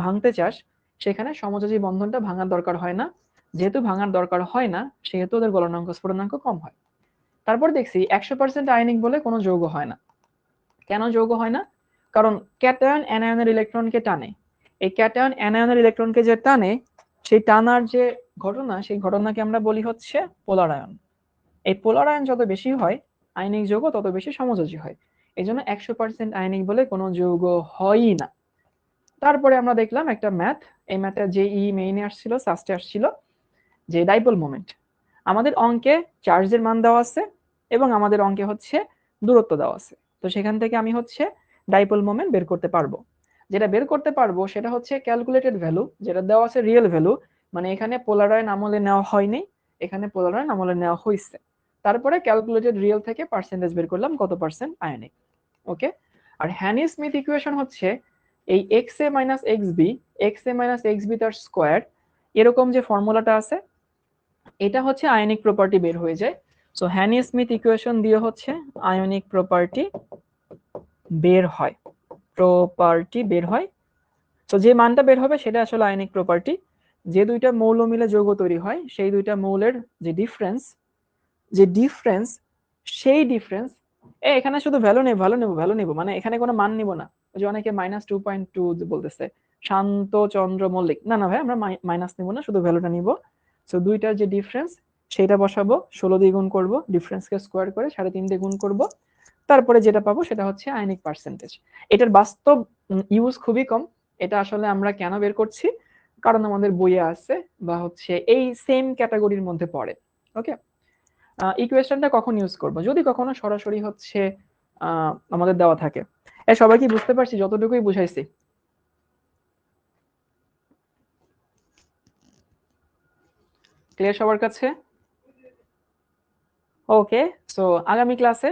S1: ভাঙতে চাস, সেখানে সমযোজী বন্ধনটা ভাঙার দরকার হয় না। যেহেতু ভাঙার দরকার হয় না, সেহেতু ওদের গলনাঙ্ক স্ফুটনাঙ্ক কম হয়। তারপর দেখছি 100% আয়নিক বলে কোনো যৌগ হয় না। কেন যৌগ হয় না? কারণ ক্যাটায়ন অ্যানায়নের ইলেকট্রনকে টানে। এই ক্যাটায়ন অ্যানায়নের ইলেকট্রনকে যে টানে, সেই টানার যে ঘটনা, সেই ঘটনাকে আমরা বলি হচ্ছে পোলারায়ন। এই পোলারায়ন যত বেশি হয় আয়নিক যৌগ তত বেশি সমযোজী হয়। এই জন্য 100% আয়নিক বলে কোনো যৌগ হয়ই না। তারপরে আমরা দেখলাম একটা ম্যাথ, এই ম্যাথে জেই মেইনে আসছিল, সাস্টে আসছিল, যে ডাইপোল মোমেন্ট। আমাদের অঙ্কে চার্জের মান দেওয়া আছে এবং আমাদের অঙ্কে হচ্ছে দূরত্ব দেওয়া আছে। তো সেখান থেকে আমি হচ্ছে ডাইপোল মোমেন্ট বের করতে পারবো। যেটা বের করতে পারবো সেটা হচ্ছে ক্যালকুলেটেড ভ্যালু, যেটা দেওয়া আছে রিয়েল ভ্যালু, মানে এখানে পোলারায়ন আমলে নেওয়া হয়নি, এখানে পোলারায়ন আমলে নেওয়া হয়েছে। তারপরে ক্যালকুলেটেড রিয়েল থেকে পার্সেন্টেজ বের করলাম কত পার্সেন্ট আয়নিক। ওকে, আর হ্যানি স্মিথ ইকুয়েশন হচ্ছে এই এক্স এ মাইনাস এক্স বি তার স্কোয়ার, এরকম যে ফর্মুলাটা আছে, এটা হচ্ছে আয়নিক প্রপার্টি বের হয়ে যায়। সো হ্যানি স্মিথ ইকুয়েশন দিয়ে হচ্ছে আয়নিক প্রপার্টি বের হয়, তো যে মানটা বের হবে সেটা আসলে আয়নিক প্রপার্টি। যে দুইটা মৌল মিলে যৌগ তৈরি হয়, সেই দুইটা মৌলের যে ডিফারেন্স সেই ডিফারেন্স, এখানে শুধু ভ্যালু নেব, মানে এখানে কোনো মান নিব না। ওই যে অনেকে -2.2 বলতেছে, শান্ত চন্দ্র মল্লিক, না না ভাই, আমরা মাইনাস নিব না, শুধু ভ্যালুটা নিব। সো দুইটার যে ডিফারেন্স সেটা বসাবো, 16 দিয়ে গুণ করবো, ডিফারেন্সকে স্কোয়ার করে 3.5 দিয়ে গুণ করব, তারপরে যেটা পাবো সেটা হচ্ছে আয়নিক পার্সেন্টেজ। এটার বাস্তব ইউজ খুবই কম। এটা আসলে আমরা কেন বের করছি? কারণ আমাদের বইয়ে আছে বা হচ্ছে এই সেম ক্যাটাগরির মধ্যে পড়ে। ওকে, ইকুয়েশনটা কখন ইউজ করব? যদি কখনো সরাসরি হচ্ছে আমাদের দেওয়া থাকে। সবাই কি বুঝতে পারছি? যতটুকুই বুঝাইছি ক্লিয়ার সবার কাছে? ওকে, সো আগামী ক্লাসে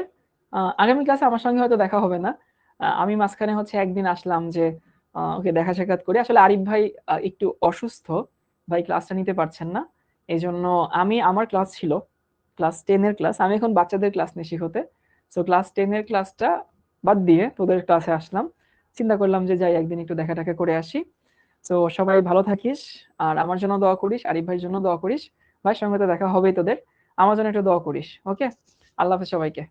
S1: আমার সঙ্গে হয়তো দেখা হবে না। আমি মাঝখানে হচ্ছে একদিন আসলাম যে ওকে দেখা সাক্ষাৎ করি। আসলে আরিফ ভাই একটু অসুস্থ, ভাই ক্লাসটা নিতে পারছেন না। এই জন্য আমার ক্লাস ছিল ক্লাস 10 এর ক্লাস, আমি এখন বাচ্চাদের ক্লাস নিয়ে শিখতে। সো ক্লাস 10 এর ক্লাসটা বাদ দিয়ে তোদের ক্লাসে আসলাম। চিন্তা করলাম যে যাই একদিন একটু দেখা টাকা করে আসি। তো সবাই ভালো থাকিস, আর আমার জন্য দোয়া করিস, আরিফ ভাইয়ের জন্য দোয়া করিস। ভাই সঙ্গে তো দেখা হবেই তোদের, আমার জন্য একটু দোয়া করিস। ওকে, আল্লাহ হাফেজ সবাইকে।